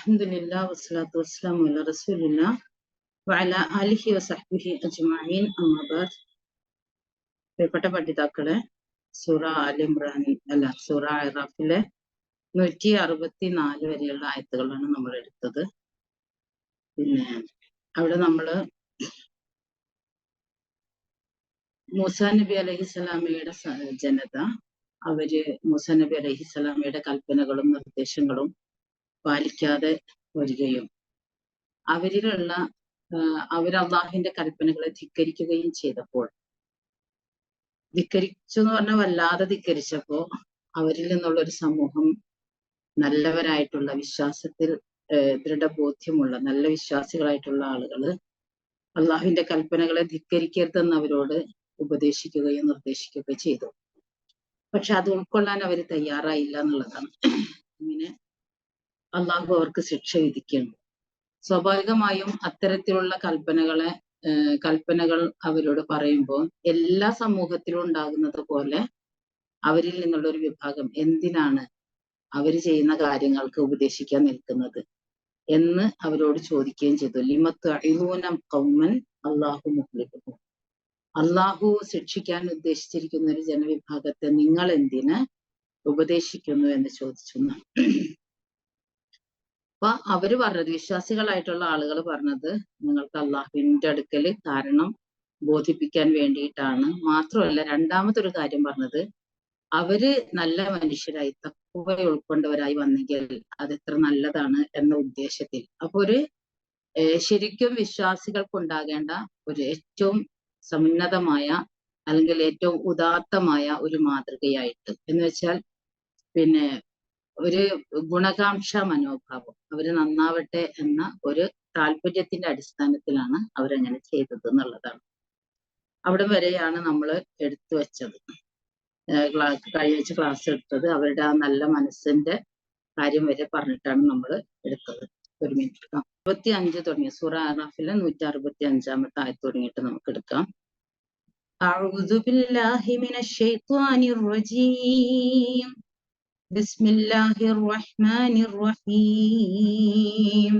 അൽഹംദുലില്ലാഹി വസ്സലാത്തു വസ്സലാമു അലാ റസൂലില്ലാഹി വഅലാ ആലിഹി വസഹ്ബിഹി അജ്മഈൻ. അമ്മാ ബഅദ്. പ്രിയപ്പെട്ട പഠിതാക്കളെ, സൂറ സൂറ അറാഫിലെ 164 വരെയുള്ള ആയത്തുകളാണ് നമ്മൾ എടുത്തത്. പിന്നെ അവിടെ നമ്മള് മൂസാ നബി അലൈഹിസ്സലാമയുടെ ജനത മൂസാ നബി അലൈഹിസ്സലാമയുടെ കൽപ്പനകളും നിർദ്ദേശങ്ങളും പാലിക്കാതെ വരികയും അവർ അള്ളാഹുവിന്റെ കൽപ്പനകളെ ധിക്കരിക്കുകയും ചെയ്തപ്പോൾ, ധിക്കരിച്ചു എന്ന് പറഞ്ഞാൽ വല്ലാതെ ധിക്കരിച്ചപ്പോ അവരിൽ നിന്നുള്ള ഒരു സമൂഹം നല്ലവരായിട്ടുള്ള വിശ്വാസത്തിൽ ദൃഢബോധ്യമുള്ള നല്ല വിശ്വാസികളായിട്ടുള്ള ആളുകള് അള്ളാഹുവിന്റെ കൽപ്പനകളെ ധിക്കരിക്കരുതെന്ന് അവരോട് ഉപദേശിക്കുകയും നിർദ്ദേശിക്കുകയും ചെയ്തു. പക്ഷെ അത് ഉൾക്കൊള്ളാൻ അവർ തയ്യാറായില്ല എന്നുള്ളതാണ്. ഇങ്ങനെ അള്ളാഹു അവർക്ക് ശിക്ഷ വിധിക്കുന്നു. സ്വാഭാവികമായും അത്തരത്തിലുള്ള കൽപ്പനകൾ അവരോട് പറയുമ്പോൾ എല്ലാ സമൂഹത്തിലും ഉണ്ടാകുന്നത് പോലെ അവരിൽ നിന്നുള്ള ഒരു വിഭാഗം എന്തിനാണ് അവർ ചെയ്യുന്ന കാര്യങ്ങൾക്ക് ഉപദേശിക്കാൻ നിൽക്കുന്നത് എന്ന് അവരോട് ചോദിക്കുകയും ചെയ്തു. ലിമത്തുഅഇദൂന ഖൗമൻ അല്ലാഹു മുഹ്ലികുഹും. അള്ളാഹു ശിക്ഷിക്കാൻ ഉദ്ദേശിച്ചിരിക്കുന്ന ഒരു ജനവിഭാഗത്തെ നിങ്ങൾ എന്തിന് ഉപദേശിക്കുന്നു എന്ന് ചോദിച്ചു. അപ്പൊ അവര് പറഞ്ഞത്, വിശ്വാസികളായിട്ടുള്ള ആളുകൾ പറഞ്ഞത്, നിങ്ങൾക്ക് അള്ളാഹുവിന്റെ അടുക്കൽ കാരണം ബോധിപ്പിക്കാൻ വേണ്ടിയിട്ടാണ്. മാത്രമല്ല, രണ്ടാമതൊരു കാര്യം പറഞ്ഞത്, അവര് നല്ല മനുഷ്യരായി തഖ്വ ഉൾക്കൊണ്ടവരായി വന്നെങ്കിൽ അതെത്ര നല്ലതാണ് എന്ന ഉദ്ദേശത്തിൽ. അപ്പൊ ശരിക്കും വിശ്വാസികൾക്കുണ്ടാകേണ്ട ഒരു ഏറ്റവും സമുന്നതമായ അല്ലെങ്കിൽ ഏറ്റവും ഉദാത്തമായ ഒരു മാതൃകയായിട്ട്, എന്ന് വെച്ചാൽ പിന്നെ ഒരു ഗുണകാംക്ഷ മനോഭാവം, അവര് നന്നാവട്ടെ എന്ന ഒരു താല്പര്യത്തിന്റെ അടിസ്ഥാനത്തിലാണ് അവരങ്ങനെ ചെയ്തത് എന്നുള്ളതാണ്. അവിടെ വരെയാണ് നമ്മൾ എടുത്തു വെച്ചത്, കഴിഞ്ഞ ക്ലാസ് എടുത്തത്. അവരുടെ ആ നല്ല മനസ്സിന്റെ കാര്യം വരെ പറഞ്ഞിട്ടാണ് നമ്മൾ എടുത്തത്. ഒരു മിനിറ്റ്, 65 തുടങ്ങി സൂറ അറാഫിലെ 165 ആയത്ത് തുടങ്ങിയിട്ട് നമുക്ക് എടുക്കാം. അഊദു ബില്ലാഹി മിനശ് ശൈത്വാനിർ റജീം. ബിസ്മില്ലാഹിർ റഹ്മാനിർ റഹീം.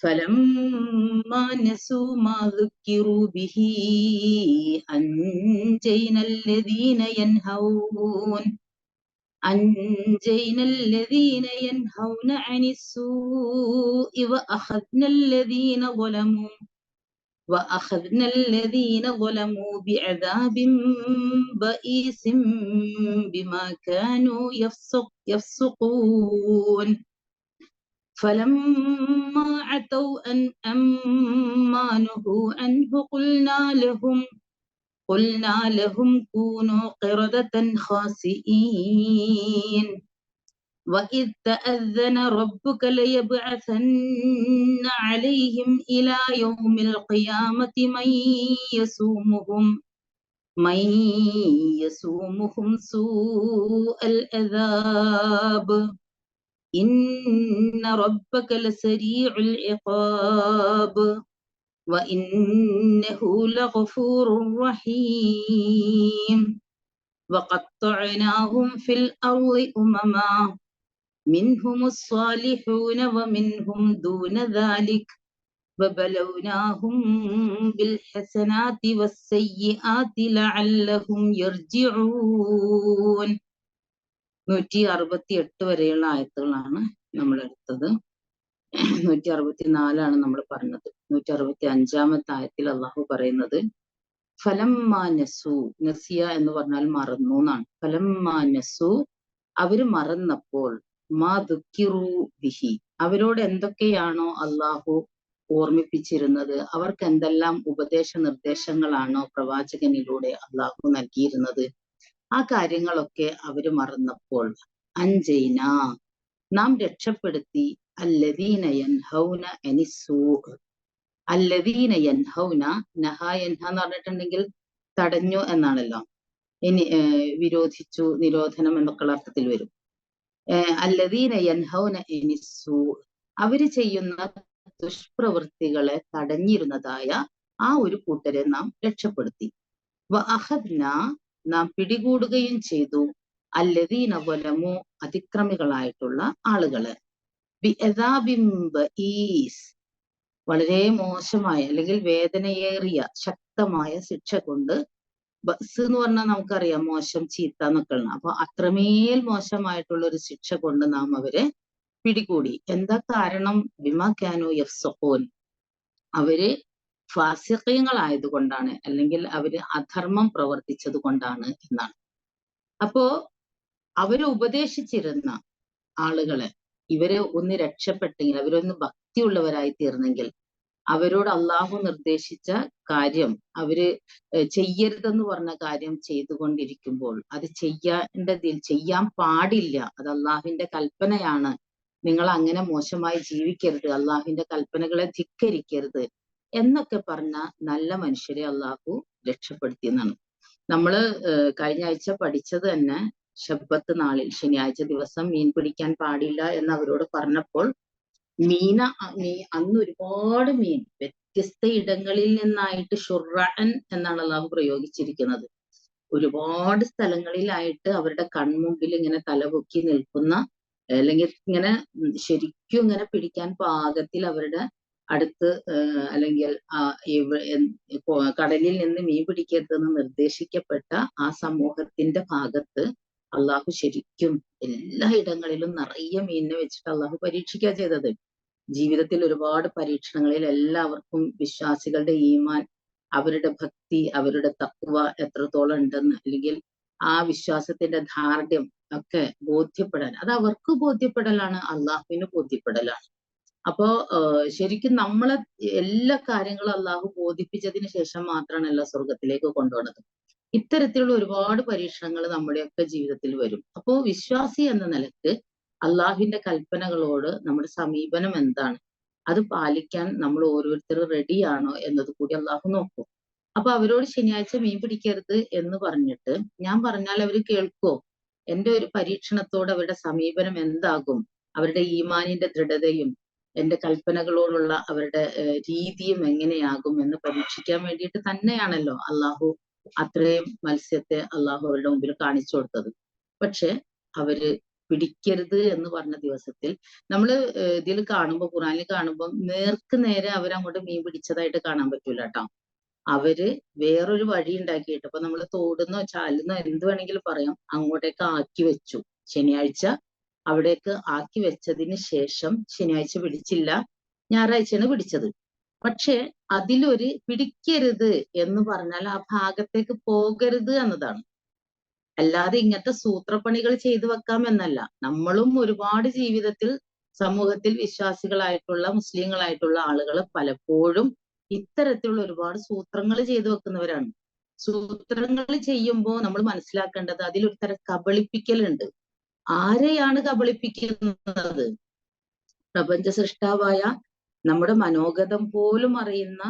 فلما نسوا ما ذكروا به أنجينا الذين ينهون عن السوء وأخذنا الذين ظلموا بعذاب بئيس بما كانوا يفسقون. فلما عتوا عما نهوا عنه قلنا لهم كونوا قردة خاسئين. وإذ تأذن ربك ليبعثن عليهم إلى يوم القيامة من يسومهم سوء العذاب. إن ربك لسريع العقاب وإنه لغفور رحيم. وقطعناهم في الأرض أمما منهم الصالحون ومنهم دون ذلك وبلوناهم بالحسنات والسيئات لعلهم يرجعون. 168 വരെയുള്ള ആയത്തുകളാണ് നമ്മൾ എടുത്തത്. 164 നമ്മൾ പറഞ്ഞത്. 165 ആയത്തിൽ അള്ളാഹു പറയുന്നത്, ഫലമ്മാ നസു, നസിയ എന്ന് പറഞ്ഞാൽ മറന്നു എന്നാണ്. ഫലമ്മാ നസു, അവര് മറന്നപ്പോൾ, മാ ദുക്കിറു ബിഹി, അവരോട് എന്തൊക്കെയാണോ അള്ളാഹു ഓർമ്മിപ്പിച്ചിരുന്നത്, അവർക്ക് എന്തെല്ലാം ഉപദേശ നിർദ്ദേശങ്ങളാണോ പ്രവാചകനിലൂടെ അള്ളാഹു നൽകിയിരുന്നത്, ആ കാര്യങ്ങളൊക്കെ അവര് മറന്നപ്പോൾ, അൻജൈന, നാം രക്ഷപ്പെടുത്തി, അല്ലദീന യൻഹൗന അനിസ്സൂ. അല്ലദീന യൻഹൗന, നഹ യൻഹ എന്ന് പറഞ്ഞിട്ടുണ്ടെങ്കിൽ തടഞ്ഞു എന്നാണല്ലോ. ഇനി വിരോധിച്ചു, നിരോധനം എന്നൊക്കെയുള്ള അർത്ഥത്തിൽ വരും. അല്ലദീന യൻഹൗന അനിസ്സൂ, അവര് ചെയ്യുന്ന ദുഷ്പ്രവൃത്തികളെ തടഞ്ഞിരുന്നതായ ആ ഒരു കൂട്ടരെ നാം രക്ഷപ്പെടുത്തി. വഅഖദ്ന, നാം പിടികൂടുകയും ചെയ്തു, അല്ലദീന വലമു, അതിക്രമികളായിട്ടുള്ള ആളുകളെ. ബിഅദാബിൻ ബഈസ്, വളരെ മോശമായ അല്ലെങ്കിൽ വേദനയേറിയ ശക്തമായ ശിക്ഷ കൊണ്ട്. ബസ് എന്ന് പറഞ്ഞാൽ നമുക്കറിയാം മോശം, ചീത്ത എന്നൊക്കെ ഉള്ള. അപ്പൊ അത്രമേൽ മോശമായിട്ടുള്ള ഒരു ശിക്ഷ കൊണ്ട് നാം അവരെ പിടികൂടി. എന്താ കാരണം? ബിമാ കാനൂ യഫ്സഖൂൻ, അവര് ഫാസിഖീങ്ങളായതുകൊണ്ടാണ്, അല്ലെങ്കിൽ അവര് അധർമ്മം പ്രവർത്തിച്ചത് കൊണ്ടാണ് എന്നാണ്. അപ്പോ അവര് ഉപദേശിച്ചിരുന്ന ആളുകളെ ഇവരെ ഒന്ന് രക്ഷപ്പെട്ടെങ്കിൽ, അവരൊന്ന് ഭക്തിയുള്ളവരായി തീർന്നെങ്കിൽ, അവരോട് അള്ളാഹു നിർദ്ദേശിച്ച കാര്യം അവര് ചെയ്യരുതെന്ന് പറഞ്ഞ കാര്യം ചെയ്തുകൊണ്ടിരിക്കുമ്പോൾ അത് ചെയ്യാൻ പാടില്ല, അത് അള്ളാഹുവിന്റെ കൽപ്പനയാണ്, നിങ്ങൾ അങ്ങനെ മോശമായി ജീവിക്കരുത്, അള്ളാഹുവിന്റെ കൽപ്പനകളെ ധിക്കരിക്കരുത് എന്നൊക്കെ പറഞ്ഞ നല്ല മനുഷ്യരെ അള്ളാഹു രക്ഷപ്പെടുത്തി എന്നാണ്. നമ്മള് കഴിഞ്ഞ ആഴ്ച പഠിച്ചത് തന്നെ, ശബ്ബത്ത് നാളിൽ ശനിയാഴ്ച ദിവസം മീൻ പിടിക്കാൻ പാടില്ല എന്ന് അവരോട് പറഞ്ഞപ്പോൾ അന്ന് ഒരുപാട് മീൻ വ്യത്യസ്ത ഇടങ്ങളിൽ നിന്നായിട്ട് ഷുർറൻ എന്നാണ് അള്ളാഹു പ്രയോഗിച്ചിരിക്കുന്നത്. ഒരുപാട് സ്ഥലങ്ങളിലായിട്ട് അവരുടെ കൺമുമ്പിൽ ഇങ്ങനെ തലപൊക്കി നിൽക്കുന്ന, അല്ലെങ്കിൽ ഇങ്ങനെ ശരിക്കും ഇങ്ങനെ പിടിക്കാൻ പാകത്തിൽ അവരുടെ അടുത്ത്, അല്ലെങ്കിൽ കടലിൽ നിന്ന് മീൻ പിടിക്കരുതെന്ന് നിർദ്ദേശിക്കപ്പെട്ട ആ സമൂഹത്തിന്റെ ഭാഗത്ത് അള്ളാഹു ശരിക്കും എല്ലാ ഇടങ്ങളിലും നിറയെ മീനിനെ വെച്ചിട്ട് അള്ളാഹു പരീക്ഷിക്കുക ചെയ്തത്. ജീവിതത്തിൽ ഒരുപാട് പരീക്ഷണങ്ങളിൽ എല്ലാവർക്കും വിശ്വാസികളുടെ ഈമാൻ, അവരുടെ ഭക്തി, അവരുടെ തഖ്വ എത്രത്തോളം ഉണ്ടെന്ന്, അല്ലെങ്കിൽ ആ വിശ്വാസത്തിന്റെ ധാർഢ്യം ഒക്കെ ബോധ്യപ്പെടാൻ, അത് അവർക്ക് ബോധ്യപ്പെടലാണ്, അള്ളാഹുവിന് ബോധ്യപ്പെടലാണ്. അപ്പോ ശരിക്കും നമ്മളെ എല്ലാ കാര്യങ്ങളും അള്ളാഹു ബോധിപ്പിച്ചതിന് ശേഷം മാത്രമാണ് സ്വർഗത്തിലേക്ക് കൊണ്ടുപോകുന്നത്. ഇത്തരത്തിലുള്ള ഒരുപാട് പരീക്ഷണങ്ങൾ നമ്മുടെയൊക്കെ ജീവിതത്തിൽ വരും. അപ്പോ വിശ്വാസി എന്ന നിലക്ക് അള്ളാഹുവിന്റെ കൽപ്പനകളോട് നമ്മുടെ സമീപനം എന്താണ്, അത് പാലിക്കാൻ നമ്മൾ ഓരോരുത്തരും റെഡിയാണോ എന്നത് കൂടി അള്ളാഹു നോക്കും. അപ്പൊ അവരോട് ശനിയാഴ്ച മീൻ പിടിക്കരുത് എന്ന് പറഞ്ഞിട്ട് ഞാൻ പറഞ്ഞാൽ അവർ കേൾക്കുമോ? എന്റെ ഒരു പരീക്ഷണത്തോട് അവരുടെ സമീപനം എന്താകും, അവരുടെ ഈമാനിന്റെ ദൃഢതയും എന്റെ കൽപ്പനകളോടുള്ള അവരുടെ രീതിയും എങ്ങനെയാകും എന്ന് പരീക്ഷിക്കാൻ വേണ്ടിയിട്ട് തന്നെയാണല്ലോ അള്ളാഹു അത്രയും മത്സ്യത്തെ അള്ളാഹു അവരുടെ മുമ്പിൽ കാണിച്ചു കൊടുത്തത്. പക്ഷെ അവര് പിടിക്കരുത് എന്ന് പറഞ്ഞ ദിവസത്തിൽ നമ്മള് ഇതിൽ കാണുമ്പോൾ, ഖുറാനിൽ കാണുമ്പോൾ നേർക്ക് നേരെ അവരങ്ങോട്ട് മീൻ പിടിച്ചതായിട്ട് കാണാൻ പറ്റൂല കേട്ടോ. അവര് വേറൊരു വഴി ഉണ്ടാക്കിയിട്ട്, ഇപ്പൊ നമ്മള് തോടുന്നോ ചാലുന്നോ എന്ത് വേണമെങ്കിലും പറയാം, അങ്ങോട്ടേക്ക് ആക്കി വെച്ചു. ശനിയാഴ്ച അവിടേക്ക് ആക്കി വെച്ചതിന് ശേഷം ശനിയാഴ്ച പിടിച്ചില്ല, ഞായറാഴ്ചയാണ് പിടിച്ചത്. പക്ഷെ അതിലൊരു പിടിക്കരുത് എന്ന് പറഞ്ഞാൽ ആ ഭാഗത്തേക്ക് പോകരുത് എന്നതാണ്. അല്ലാതെ ഇങ്ങനത്തെ സൂത്രപ്പണികൾ ചെയ്തു വെക്കാം എന്നല്ല. നമ്മളും ഒരുപാട് ജീവിതത്തിൽ സമൂഹത്തിൽ വിശ്വാസികളായിട്ടുള്ള മുസ്ലിങ്ങളായിട്ടുള്ള ആളുകൾ പലപ്പോഴും ഇത്തരത്തിലുള്ള ഒരുപാട് സൂത്രങ്ങൾ ചെയ്തു വെക്കുന്നവരാണ്. സൂത്രങ്ങൾ ചെയ്യുമ്പോൾ നമ്മൾ മനസ്സിലാക്കേണ്ടത് അതിലൊരു തരം കബളിപ്പിക്കലുണ്ട്. ആരെയാണ് കബളിപ്പിക്കുന്നത്? പ്രപഞ്ച സൃഷ്ടാവായ നമ്മുടെ മനോഗതം പോലും അറിയുന്ന,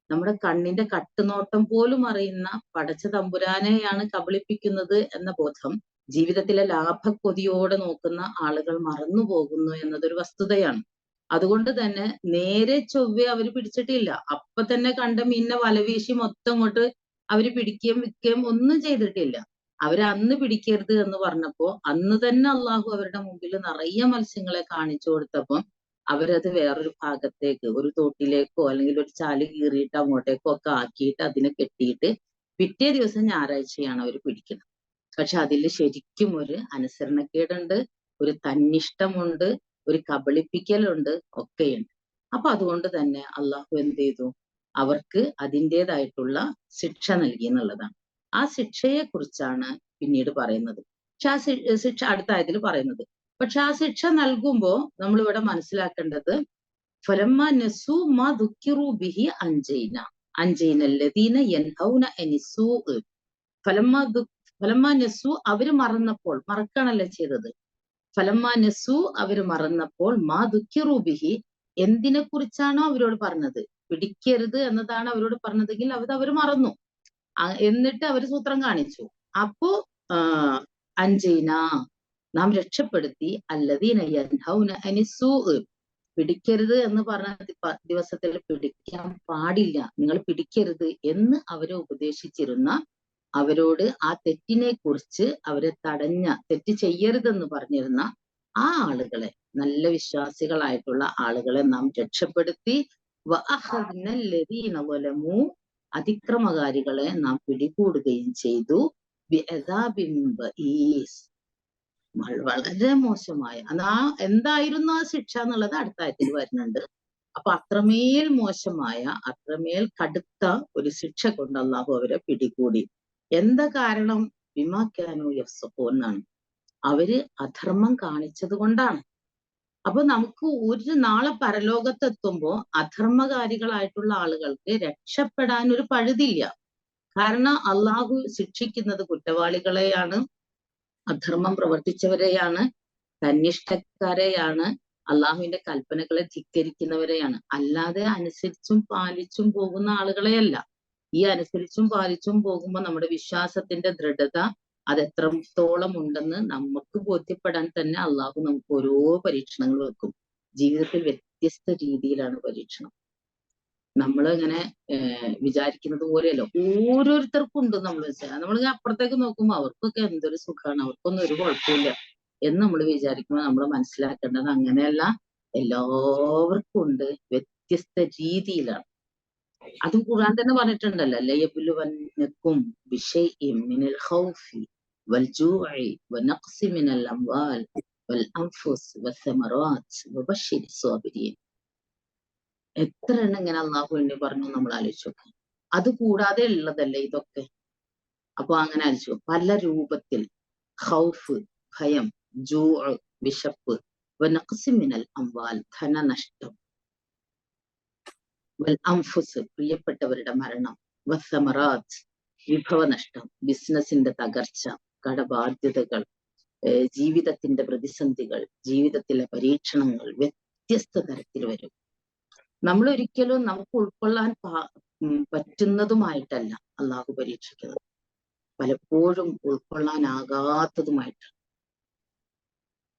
നമ്മുടെ കണ്ണിന്റെ കട്ടുനോട്ടം പോലും അറിയുന്ന പടച്ച തമ്പുരാനെയാണ് കബളിപ്പിക്കുന്നത് എന്ന ബോധം ജീവിതത്തിലെ ലാഭക്കൊതിയോടെ നോക്കുന്ന ആളുകൾ മറന്നു പോകുന്നു എന്നതൊരു വസ്തുതയാണ്. അതുകൊണ്ട് തന്നെ നേരെ ചൊവ്വെ അവര് പിടിച്ചിട്ടില്ല. അപ്പൊ തന്നെ കണ്ട മീനിനെ വലവീശി മൊത്തം അങ്ങോട്ട് അവര് പിടിക്കുകയും വിൽക്കുകയും ഒന്നും ചെയ്തിട്ടില്ല. അവര് അന്ന് പിടിക്കരുത് എന്ന് പറഞ്ഞപ്പോ അന്ന് തന്നെ അള്ളാഹു അവരുടെ മുമ്പിൽ നിറയെ മത്സ്യങ്ങളെ കാണിച്ചു കൊടുത്തപ്പം അവരത് വേറൊരു ഭാഗത്തേക്ക്, ഒരു തോട്ടിലേക്കോ അല്ലെങ്കിൽ ഒരു ചാല് കീറിയിട്ട് അങ്ങോട്ടേക്കോ ഒക്കെ ആക്കിയിട്ട് അതിനെ കെട്ടിയിട്ട് പിറ്റേ ദിവസം ഞായറാഴ്ചയാണ് അവർ പിടിക്കുന്നത്. പക്ഷെ അതിൽ ശരിക്കും ഒരു അനുസരണക്കേടുണ്ട്, ഒരു തന്നിഷ്ടമുണ്ട്, ഒരു കബളിപ്പിക്കലുണ്ട്, ഒക്കെയുണ്ട്. അപ്പൊ അതുകൊണ്ട് തന്നെ അള്ളാഹു എന്ത് ചെയ്തു? അവർക്ക് അതിൻ്റെതായിട്ടുള്ള ശിക്ഷ നൽകി എന്നുള്ളതാണ്. ആ ശിക്ഷയെ കുറിച്ചാണ് പിന്നീട് പറയുന്നത്. പക്ഷെ ആ ശിക്ഷ അടുത്ത ആയതിൽ പറയുന്നത്. പക്ഷെ ആ ശിക്ഷ നൽകുമ്പോ നമ്മൾ ഇവിടെ മനസ്സിലാക്കേണ്ടത് ഫലമ്മ നസൂ മാ ദുഃഖിറു ബിഹി അൻജൈനല്ലദീന യൻഹൗന അനിസ്സൂ. ഫലമ്മ നസൂ, അവര് മറന്നപ്പോൾ, മറക്കണല്ലോ ചെയ്തത്. ഫലമ്മ നസൂ, അവര് മറന്നപ്പോൾ, മാ ദുഃഖിറു ബിഹി, എന്തിനെ കുറിച്ചാണോ അവരോട് പറഞ്ഞത്, പിടിക്കരുത് എന്നതാണ് അവരോട് പറഞ്ഞതെങ്കിൽ അവർ മറന്നു. എന്നിട്ട് അവര് സൂത്രം കാണിച്ചു. അപ്പോ അൻജൈന, നാം രക്ഷപ്പെടുത്തി, അല്ലദീന യൻഹൗന അനിസ്സൂ, പിടിക്കരുത് എന്ന് പറഞ്ഞ ദിവസത്തിൽ പിടിക്കാൻ പാടില്ല, നിങ്ങൾ പിടിക്കരുത് എന്ന് അവരെ ഉപദേശിച്ചിരുന്ന, അവരോട് ആ തെറ്റിനെ കുറിച്ച് അവരെ തടഞ്ഞ, തെറ്റ് ചെയ്യരുതെന്ന് പറഞ്ഞിരുന്ന ആ ആളുകളെ, നല്ല വിശ്വാസികളായിട്ടുള്ള ആളുകളെ നാം രക്ഷപ്പെടുത്തി അതിക്രമകാരികളെ നാം പിടികൂടുകയും ചെയ്തു. വളരെ മോശമായ എന്തായിരുന്നു ആ ശിക്ഷ എന്നുള്ളത് അടുത്ത ആയത്തിൽ വരുന്നുണ്ട്. അപ്പൊ അത്രമേൽ മോശമായ, അത്രമേൽ കടുത്ത ഒരു ശിക്ഷ കൊണ്ട് അള്ളാഹു അവരെ പിടികൂടി. എന്താ കാരണം? ബിമാക്കാനു യഫ്സഖൂൻ, അവര് അധർമ്മം കാണിച്ചത് കൊണ്ടാണ്. അപ്പൊ നമുക്ക് ഒരു നാളെ പരലോകത്തെത്തുമ്പോ അധർമ്മകാരികളായിട്ടുള്ള ആളുകൾക്ക് രക്ഷപ്പെടാൻ ഒരു പഴുതില്ല. കാരണം അള്ളാഹു ശിക്ഷിക്കുന്നത് കുറ്റവാളികളെയാണ്, അധർമ്മം പ്രവർത്തിച്ചവരെയാണ്, തന്നിഷ്ടക്കാരെയാണ്, അള്ളാഹുവിന്റെ കൽപ്പനകളെ ധിക്കരിക്കുന്നവരെയാണ്. അല്ലാതെ അനുസരിച്ചും പാലിച്ചും പോകുന്ന ആളുകളെയല്ല. ഈ അനുസരിച്ചും പാലിച്ചും പോകുമ്പോൾ നമ്മുടെ വിശ്വാസത്തിന്റെ ദൃഢത അതെത്രത്തോളം ഉണ്ടെന്ന് നമുക്ക് ബോധ്യപ്പെടാൻ തന്നെ അള്ളാഹു നമുക്ക് ഓരോ പരീക്ഷണങ്ങൾ വെക്കും. ജീവിതത്തിൽ വ്യത്യസ്ത രീതിയിലാണ് പരീക്ഷണം. നമ്മളിങ്ങനെ വിചാരിക്കുന്നത് പോലെയല്ല, ഓരോരുത്തർക്കും ഉണ്ട്. നമ്മളിങ്ങനെ അപ്പുറത്തേക്ക് നോക്കുമ്പോൾ അവർക്കൊക്കെ എന്തൊരു സുഖമാണ്, അവർക്കൊന്നും ഒരു കുഴപ്പമില്ല എന്ന് നമ്മൾ വിചാരിക്കുമ്പോൾ നമ്മൾ മനസ്സിലാക്കേണ്ടത് അങ്ങനെയല്ല. എല്ലാവർക്കും ഉണ്ട്, വ്യത്യസ്ത രീതിയിലാണ്. അതും ഖുർആൻ തന്നെ പറഞ്ഞിട്ടുണ്ടല്ലോ, ലയബ്ലുവന്നകും ബിശൈഇൻ മിനൽ ഖൗഫി വൽജൂഇ വനഖ്സി മിനൽ അംവാൽ വൽഅൻഫുസ് വസ്സമറാത്ത് വബശ്ശിരിസ് സ്വാബിരീൻ. എത്ര എണ്ണം ഇങ്ങനെ അള്ളാഹു വേണ്ടി പറഞ്ഞു നമ്മൾ ആലോചിച്ചു നോക്കാം. അത് കൂടാതെ ഉള്ളതല്ലേ ഇതൊക്കെ. അപ്പൊ അങ്ങനെ ആലോചിച്ചു, പല രൂപത്തിൽ ഖൗഫ് ഭയം, ജൂഅ് വിശപ്പ്, വനഖ്സി മിനൽ അംവാൽ ധനനഷ്ടം, വൽ അൻഫുസ് പ്രിയപ്പെട്ടവരുടെ മരണം, വസ്സമറാത്ത് വിഭവനഷ്ടം, ബിസിനസിന്റെ തകർച്ച, കടബാധ്യതകൾ, ജീവിതത്തിന്റെ പ്രതിസന്ധികൾ, ജീവിതത്തിലെ പരീക്ഷണങ്ങൾ വ്യത്യസ്ത തരത്തിൽ വരും. നമ്മൾ ഒരിക്കലും നമുക്ക് ഉൾക്കൊള്ളാൻ പറ്റുന്നതുമായിട്ടല്ല അള്ളാഹു പരീക്ഷിക്കുന്നത്, പലപ്പോഴും ഉൾക്കൊള്ളാനാകാത്തതുമായിട്ട്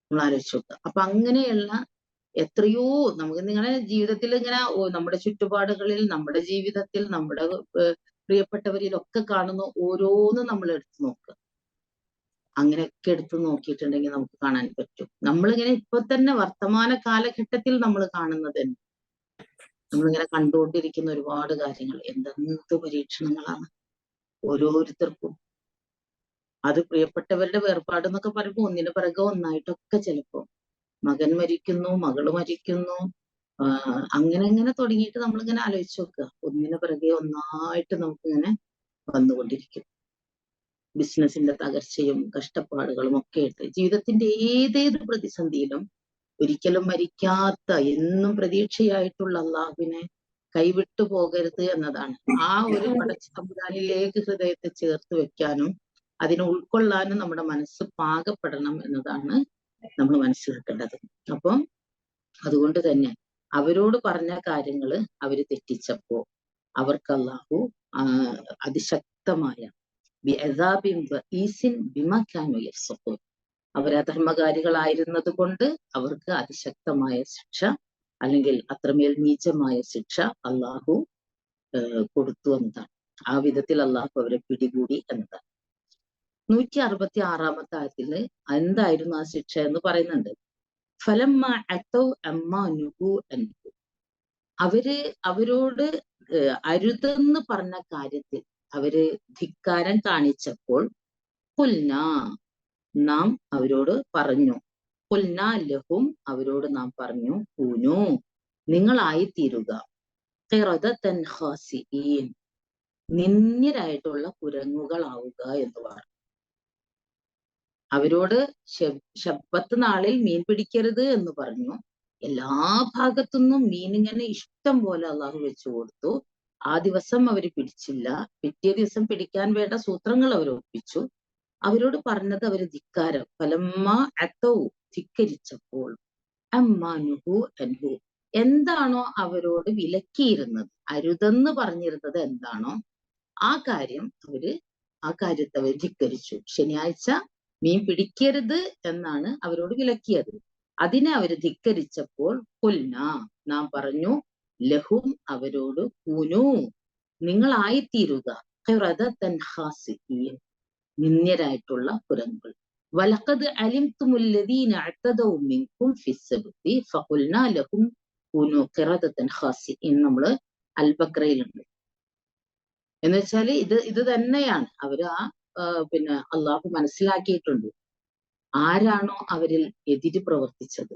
നമ്മൾ ആലോചിച്ചു നോക്കുക. അപ്പൊ അങ്ങനെയുള്ള എത്രയോ നമുക്ക് നിങ്ങളുടെ ജീവിതത്തിൽ ഇങ്ങനെ നമ്മുടെ ചുറ്റുപാടുകളിൽ, നമ്മുടെ ജീവിതത്തിൽ, നമ്മുടെ പ്രിയപ്പെട്ടവരിലൊക്കെ കാണുന്ന ഓരോന്നും നമ്മൾ എടുത്തു നോക്കുക. അങ്ങനെയൊക്കെ എടുത്തു നോക്കിയിട്ടുണ്ടെങ്കിൽ നമുക്ക് കാണാൻ പറ്റും. നമ്മളിങ്ങനെ ഇപ്പൊ തന്നെ വർത്തമാന കാലഘട്ടത്തിൽ നമ്മൾ കാണുന്നത് നമ്മളിങ്ങനെ കണ്ടുകൊണ്ടിരിക്കുന്ന ഒരുപാട് കാര്യങ്ങൾ, എന്തെന്ത് പരീക്ഷണങ്ങളാണ് ഓരോരുത്തർക്കും. അത് പ്രിയപ്പെട്ടവരുടെ വേർപാട് എന്നൊക്കെ പറയുമ്പോൾ ഒന്നിനു പിറകെ ഒന്നായിട്ടൊക്കെ ചിലപ്പോ മകൻ മരിക്കുന്നു, മകള് മരിക്കുന്നു, അങ്ങനെ തുടങ്ങിയിട്ട് നമ്മളിങ്ങനെ ആലോചിച്ച് നോക്കുക. ഒന്നിനു പിറകെ ഒന്നായിട്ട് നമുക്കിങ്ങനെ വന്നുകൊണ്ടിരിക്കും. ബിസിനസിന്റെ തകർച്ചയും കഷ്ടപ്പാടുകളും ഒക്കെ ആയിട്ട് ജീവിതത്തിന്റെ ഏതേത് പ്രതിസന്ധിയിലും ഒരിക്കലും മരിക്കാത്ത, എന്നും പ്രതീക്ഷയായിട്ടുള്ള അള്ളാഹുവിനെ കൈവിട്ടു പോകരുത് എന്നതാണ്. ആ ഒരു പടച്ച തമ്പുരാനിലേക്ക് ഹൃദയത്തെ ചേർത്ത് വെക്കാനും അതിനെ ഉൾക്കൊള്ളാനും നമ്മുടെ മനസ്സ് പാകപ്പെടണം എന്നതാണ് നമ്മൾ മനസ്സിലാക്കേണ്ടത്. അപ്പം അതുകൊണ്ട് തന്നെ അവരോട് പറഞ്ഞ കാര്യങ്ങള് അവര് തെറ്റിച്ചപ്പോ അവർക്ക് അള്ളാഹു അതിശക്തമായ അവരധർമ്മകാരികളായിരുന്നത് കൊണ്ട് അവർക്ക് അതിശക്തമായ ശിക്ഷ, അല്ലെങ്കിൽ അത്രമേൽ നീചമായ ശിക്ഷ അള്ളാഹു കൊടുത്തു എന്നതാണ്. ആ വിധത്തിൽ അള്ളാഹു അവരെ പിടികൂടി എന്നതാണ്. 166 ആയത്തില് എന്തായിരുന്നു ആ ശിക്ഷ എന്ന് പറയുന്നുണ്ട്. ഫലമ്മ അത്തൗ അമ്മാ നുഹു അൻഹു, അവരോട് അരുതെന്ന് പറഞ്ഞ കാര്യത്തിൽ അവര് ധിക്കാരം കാണിച്ചപ്പോൾ ഖുൽനാ, നാം അവരോട് പറഞ്ഞു, ഖുൽനാ ലഹും, അവരോട് നാം പറഞ്ഞു, കൂനു, നിങ്ങളായി തീരുക, ഖിറദതൻ ഖാസിഈൻ, നിന്ദ്യരായിട്ടുള്ള കുരങ്ങുകളാവുക എന്ന് പറഞ്ഞു. അവരോട് ശബ്ബത്ത് നാളിൽ മീൻ പിടിക്കരുത് എന്ന് പറഞ്ഞു. എല്ലാ ഭാഗത്തുനിന്നും മീനിങ്ങനെ ഇഷ്ടം പോലെ അള്ളാഹു വെച്ചു കൊടുത്തു. ആ ദിവസം അവര് പിടിച്ചില്ല. പിറ്റേ ദിവസം പിടിക്കാൻ വേണ്ട സൂത്രങ്ങൾ അവർ ഒപ്പിച്ചു. അവരോട് പറഞ്ഞത് അവര് ധിക്കാരം. ഫലമ്മ അത്തൗ, ധിക്കരിച്ചപ്പോൾ, അമ്മാനുഹു അൻഹു, എന്താണോ അവരോട് വിലക്കിയിരുന്നത്, അരുതെന്ന് പറഞ്ഞിരുന്നത് എന്താണോ ആ കാര്യത്തെ അവർ ധിക്കരിച്ചു. ശനിയാഴ്ച മീൻ പിടിക്കരുത് എന്നാണ് അവരോട് വിലക്കിയത്. അതിനെ അവര് ധിക്കരിച്ചപ്പോൾ ഖുൽനാ, നാം പറഞ്ഞു, ലഹും, അവരോട്, കൂനു, നിങ്ങളായിത്തീരുക, ഖിറദതൻ ഖാസിഈൻ, നിന്ദ്യരായിട്ടുള്ള കുരങ്ങുകൾ. വലഖദ് അലിംതുമുല്ലദീന അഅ്തദൗ മിൻകും ഫിസ്സബ്തി ഫഖുൽനാ ലഹും കൂനൂ ഖിറദതൻ ഖാസിഈൻ. നമ്മള് അൽ ബഖറയിലുണ്ട്. എന്ന് വെച്ചാല് ഇത് തന്നെയാണ് അവര് പിന്നെ അള്ളാഹു മനസ്സിലാക്കിയിട്ടുണ്ട് ആരാണോ അവരിൽ എതിര് പ്രവർത്തിച്ചത്.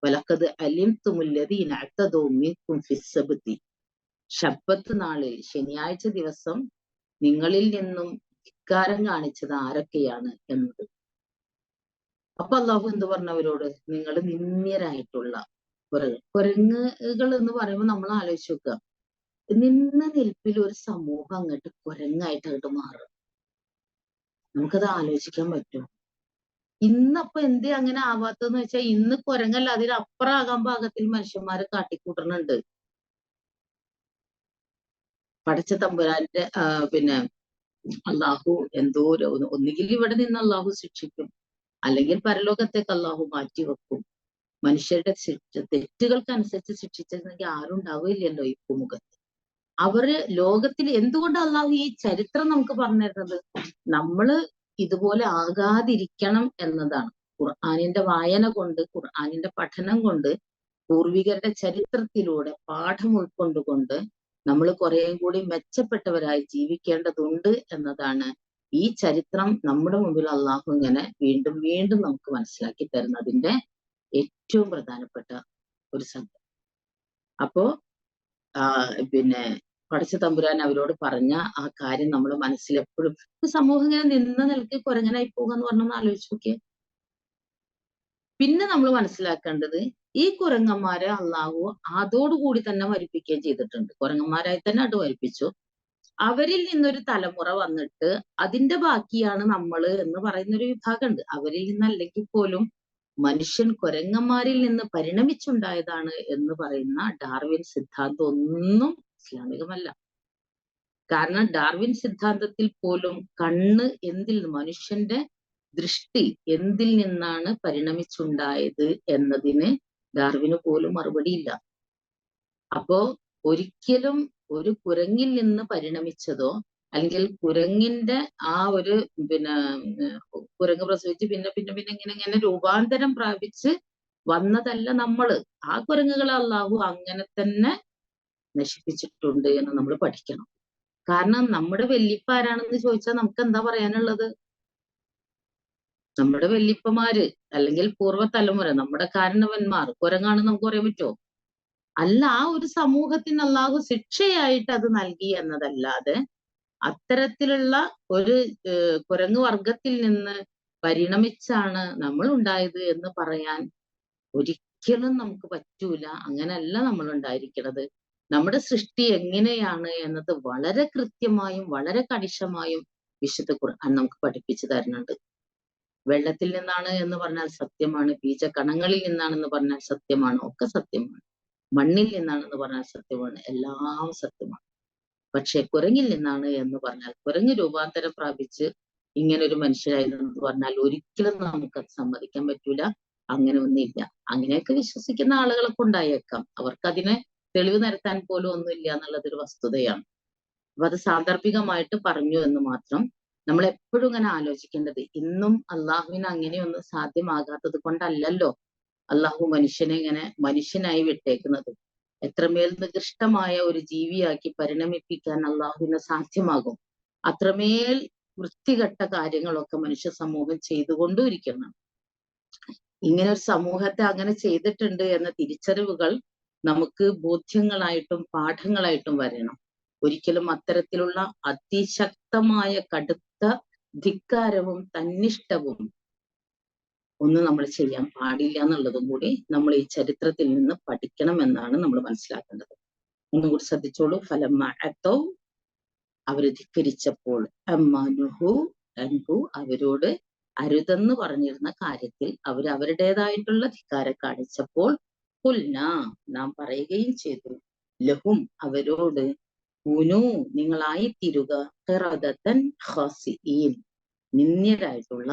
വലഖദ് അലിംതുമുല്ലദീന അഅ്തദൗ മിൻകും ഫിസ്സബ്തി, ശബ്ബത്ത് നാളിൽ ശനിയാഴ്ച ദിവസം നിങ്ങളിൽ നിന്നും ധിക്കാരം കാണിച്ചത് ആരൊക്കെയാണ് എന്നത്. അപ്പൊ അള്ളാഹു എന്ത് പറഞ്ഞവരോട്? നിങ്ങൾ നിന്ദ്യരായിട്ടുള്ള കുരങ്ങുകൾ എന്ന് പറയുമ്പോൾ നമ്മൾ ആലോചിച്ച് നോക്കുക, നിന്ന നിൽപ്പിൽ ഒരു സമൂഹം അങ്ങോട്ട് കുരങ്ങായിട്ട് അങ്ങോട്ട് മാറും. നമുക്കത് ആലോചിക്കാൻ പറ്റും. ഇന്നപ്പൊ എന്തേ അങ്ങനെ ആവാത്തെന്ന് വെച്ചാൽ ഇന്ന് കുരങ്ങല്ല അതിനപ്പുറമാകാൻ പാകത്തിൽ മനുഷ്യന്മാര് കാട്ടിക്കൂട്ടണുണ്ട്. പടച്ച തമ്പുരാന്റെ പിന്നെ അള്ളാഹു എന്തോ ഒന്നുകിൽ ഇവിടെ നിന്ന് അള്ളാഹു ശിക്ഷിക്കും, അല്ലെങ്കിൽ പരലോകത്തേക്ക് അള്ളാഹു മാറ്റിവെക്കും. മനുഷ്യരുടെ തെറ്റുകൾക്കനുസരിച്ച് ശിക്ഷിച്ചിരുന്നെങ്കിൽ ആരും ഉണ്ടാവില്ലല്ലോ ഈ ഭൂമുഖത്ത്. അവര് ലോകത്തിൽ എന്തുകൊണ്ട് അള്ളാഹു ഈ ചരിത്രം നമുക്ക് പറഞ്ഞു തരുന്നത്? നമ്മള് ഇതുപോലെ ആകാതിരിക്കണം എന്നതാണ്. ഖുർആനിന്റെ വായന കൊണ്ട്, ഖുർആനിന്റെ പഠനം കൊണ്ട്, പൂർവികരുടെ ചരിത്രത്തിലൂടെ പാഠം ഉൾക്കൊണ്ടുകൊണ്ട് നമ്മൾ കുറേയും കൂടി മെച്ചപ്പെട്ടവരായി ജീവിക്കേണ്ടതുണ്ട് എന്നതാണ് ഈ ചരിത്രം നമ്മുടെ മുമ്പിൽ അള്ളാഹു ഇങ്ങനെ വീണ്ടും വീണ്ടും നമുക്ക് മനസ്സിലാക്കി തരുന്നതിന്റെ ഏറ്റവും പ്രധാനപ്പെട്ട ഒരു സംഗതി. അപ്പോ പിന്നെ പടച്ച തമ്പുരാൻ അവരോട് പറഞ്ഞ ആ കാര്യം നമ്മൾ മനസ്സിലെപ്പോഴും, സമൂഹം ഇങ്ങനെ നിന്ന നിലയ്ക്ക് കുരങ്ങനായി പോകുക പറഞ്ഞൊന്ന് ആലോചിച്ച് നോക്കിയേ. പിന്നെ നമ്മൾ മനസ്സിലാക്കേണ്ടത് ഈ കുരങ്ങന്മാരെ അള്ളാഹു അതോടുകൂടി തന്നെ മരിപ്പിക്കുകയും ചെയ്തിട്ടുണ്ട്. കുരങ്ങന്മാരായി തന്നെ അത് മരിപ്പിച്ചു. അവരിൽ നിന്നൊരു തലമുറ വന്നിട്ട് അതിന്റെ ബാക്കിയാണ് നമ്മള് എന്ന് പറയുന്നൊരു വിഭാഗമുണ്ട്. അവരിൽ നിന്നല്ലെങ്കിൽ പോലും മനുഷ്യൻ കുരങ്ങന്മാരിൽ നിന്ന് പരിണമിച്ചുണ്ടായതാണ് എന്ന് പറയുന്ന ഡാർവിൻ സിദ്ധാന്തം ഒന്നും ഇസ്ലാമികമല്ല. കാരണം ഡാർവിൻ സിദ്ധാന്തത്തിൽ പോലും കണ്ണ് മനുഷ്യന്റെ ദൃഷ്ടി എന്തിൽ നിന്നാണ് പരിണമിച്ചുണ്ടായത് എന്നതിന് ഡാർവിന് പോലും മറുപടിയില്ല. അപ്പോ ഒരിക്കലും ഒരു കുരങ്ങിൽ നിന്ന് പരിണമിച്ചതോ അല്ലെങ്കിൽ കുരങ്ങിന്റെ ആ ഒരു പിന്നെ കുരങ്ങ് പ്രസവിച്ച് പിന്നെ പിന്നെ പിന്നെ ഇങ്ങനെ രൂപാന്തരം പ്രാപിച്ച് വന്നതല്ല നമ്മള്. ആ കുരങ്ങുകളെ അള്ളാഹു അങ്ങനെ തന്നെ നശിപ്പിച്ചിട്ടുണ്ട് എന്ന് നമ്മൾ പഠിക്കണം. കാരണം നമ്മുടെ വല്യപ്പ ആരാണെന്ന് ചോദിച്ചാൽ നമുക്ക് എന്താ പറയാനുള്ളത്? നമ്മുടെ വല്യപ്പമാര് അല്ലെങ്കിൽ പൂർവ്വ തലമുറ, നമ്മുടെ കാരണവന്മാർ കുരങ്ങാണെന്ന് നമുക്ക് പറയാൻ പറ്റുമോ? അല്ല, ആ ഒരു സമൂഹത്തിന് അള്ളാഹു ശിക്ഷയായിട്ട് അത് നൽകി എന്നതല്ലാതെ അത്തരത്തിലുള്ള ഒരു കുരങ്ങ് വർഗത്തിൽ നിന്ന് പരിണമിച്ചാണ് നമ്മൾ ഉണ്ടായത് എന്ന് പറയാൻ ഒരിക്കലും നമുക്ക് പറ്റൂല. അങ്ങനെയല്ല നമ്മൾ ഉണ്ടായിരിക്കുന്നത്. നമ്മുടെ സൃഷ്ടി എങ്ങനെയാണ് എന്നത് വളരെ കൃത്യമായും വളരെ കണിശമായും വിശുദ്ധ ഖുർആൻ നമുക്ക് പഠിപ്പിച്ചു തരുന്നുണ്ട്. വെള്ളത്തിൽ നിന്നാണ് എന്ന് പറഞ്ഞാൽ സത്യമാണ്, ബീജകണങ്ങളിൽ നിന്നാണെന്ന് പറഞ്ഞാൽ സത്യമാണ്, ഒക്കെ സത്യമാണ്. മണ്ണിൽ നിന്നാണെന്ന് പറഞ്ഞാൽ സത്യമാണ്, എല്ലാം സത്യമാണ്. പക്ഷെ കുരങ്ങിൽ നിന്നാണ് എന്ന് പറഞ്ഞാൽ, കുരങ്ങ് രൂപാന്തരം പ്രാപിച്ച് ഇങ്ങനെ ഒരു മനുഷ്യരായിരുന്നു പറഞ്ഞാൽ ഒരിക്കലും നമുക്കത് സമ്മതിക്കാൻ പറ്റൂല. അങ്ങനെ ഒന്നുമില്ല. അങ്ങനെയൊക്കെ വിശ്വസിക്കുന്ന ആളുകളൊക്കെ ഉണ്ടായേക്കാം. അവർക്കതിനെ തെളിവ് നിരത്താൻ പോലും ഒന്നുമില്ല എന്നുള്ളതൊരു വസ്തുതയാണ്. അപ്പൊ അത് സാന്ദർഭികമായിട്ട് പറഞ്ഞു എന്ന് മാത്രം. നമ്മൾ എപ്പോഴും ഇങ്ങനെ ആലോചിക്കേണ്ടത്, ഇന്നും അള്ളാഹുവിന് അങ്ങനെയൊന്നും സാധ്യമാകാത്തത് കൊണ്ടല്ലല്ലോ അള്ളാഹു മനുഷ്യനെ ഇങ്ങനെ മനുഷ്യനായി വിട്ടേക്കുന്നത്. എത്രമേൽ നികൃഷ്ടമായ ഒരു ജീവിയാക്കി പരിണമിപ്പിക്കാൻ അള്ളാഹുവിന് സാധ്യമാകും. അത്രമേൽ വൃത്തികെട്ട കാര്യങ്ങളൊക്കെ മനുഷ്യ സമൂഹം ചെയ്തുകൊണ്ടിരിക്കണം. ഇങ്ങനെ ഒരു സമൂഹത്തെ അങ്ങനെ ചെയ്തിട്ടുണ്ട് എന്ന തിരിച്ചറിവുകൾ നമുക്ക് ബോധ്യങ്ങളായിട്ടും പാഠങ്ങളായിട്ടും വരണം. ഒരിക്കലും അത്തരത്തിലുള്ള അതിശക്തമായ കടുത്ത ധിക്കാരവും തന്നിഷ്ടവും ഒന്നും നമ്മൾ ചെയ്യാൻ പാടില്ല എന്നുള്ളതും കൂടി നമ്മൾ ഈ ചരിത്രത്തിൽ നിന്ന് പഠിക്കണം എന്നാണ് നമ്മൾ മനസ്സിലാക്കേണ്ടത്. ഒന്നും കൂടി ശ്രദ്ധിച്ചോളൂ. ഫലമാഅത്തൗ, അവര് ധിക്കരിച്ചപ്പോൾ, അമ്മാനുഹു അൻഹു, അവരോട് അരുതെന്ന് പറഞ്ഞിരുന്ന കാര്യത്തിൽ അവർ അവരുടേതായിട്ടുള്ള ധിക്കാരം കാണിച്ചപ്പോൾ, ഖുൽനാ, നാം പറയുകയും ചെയ്തു, ലഹും, അവരോട്, കൂനൂ, നിങ്ങളായിത്തീരുക, ഖിറദതൻ ഖാസിഈൻ, നിന്ദ്യരായിട്ടുള്ള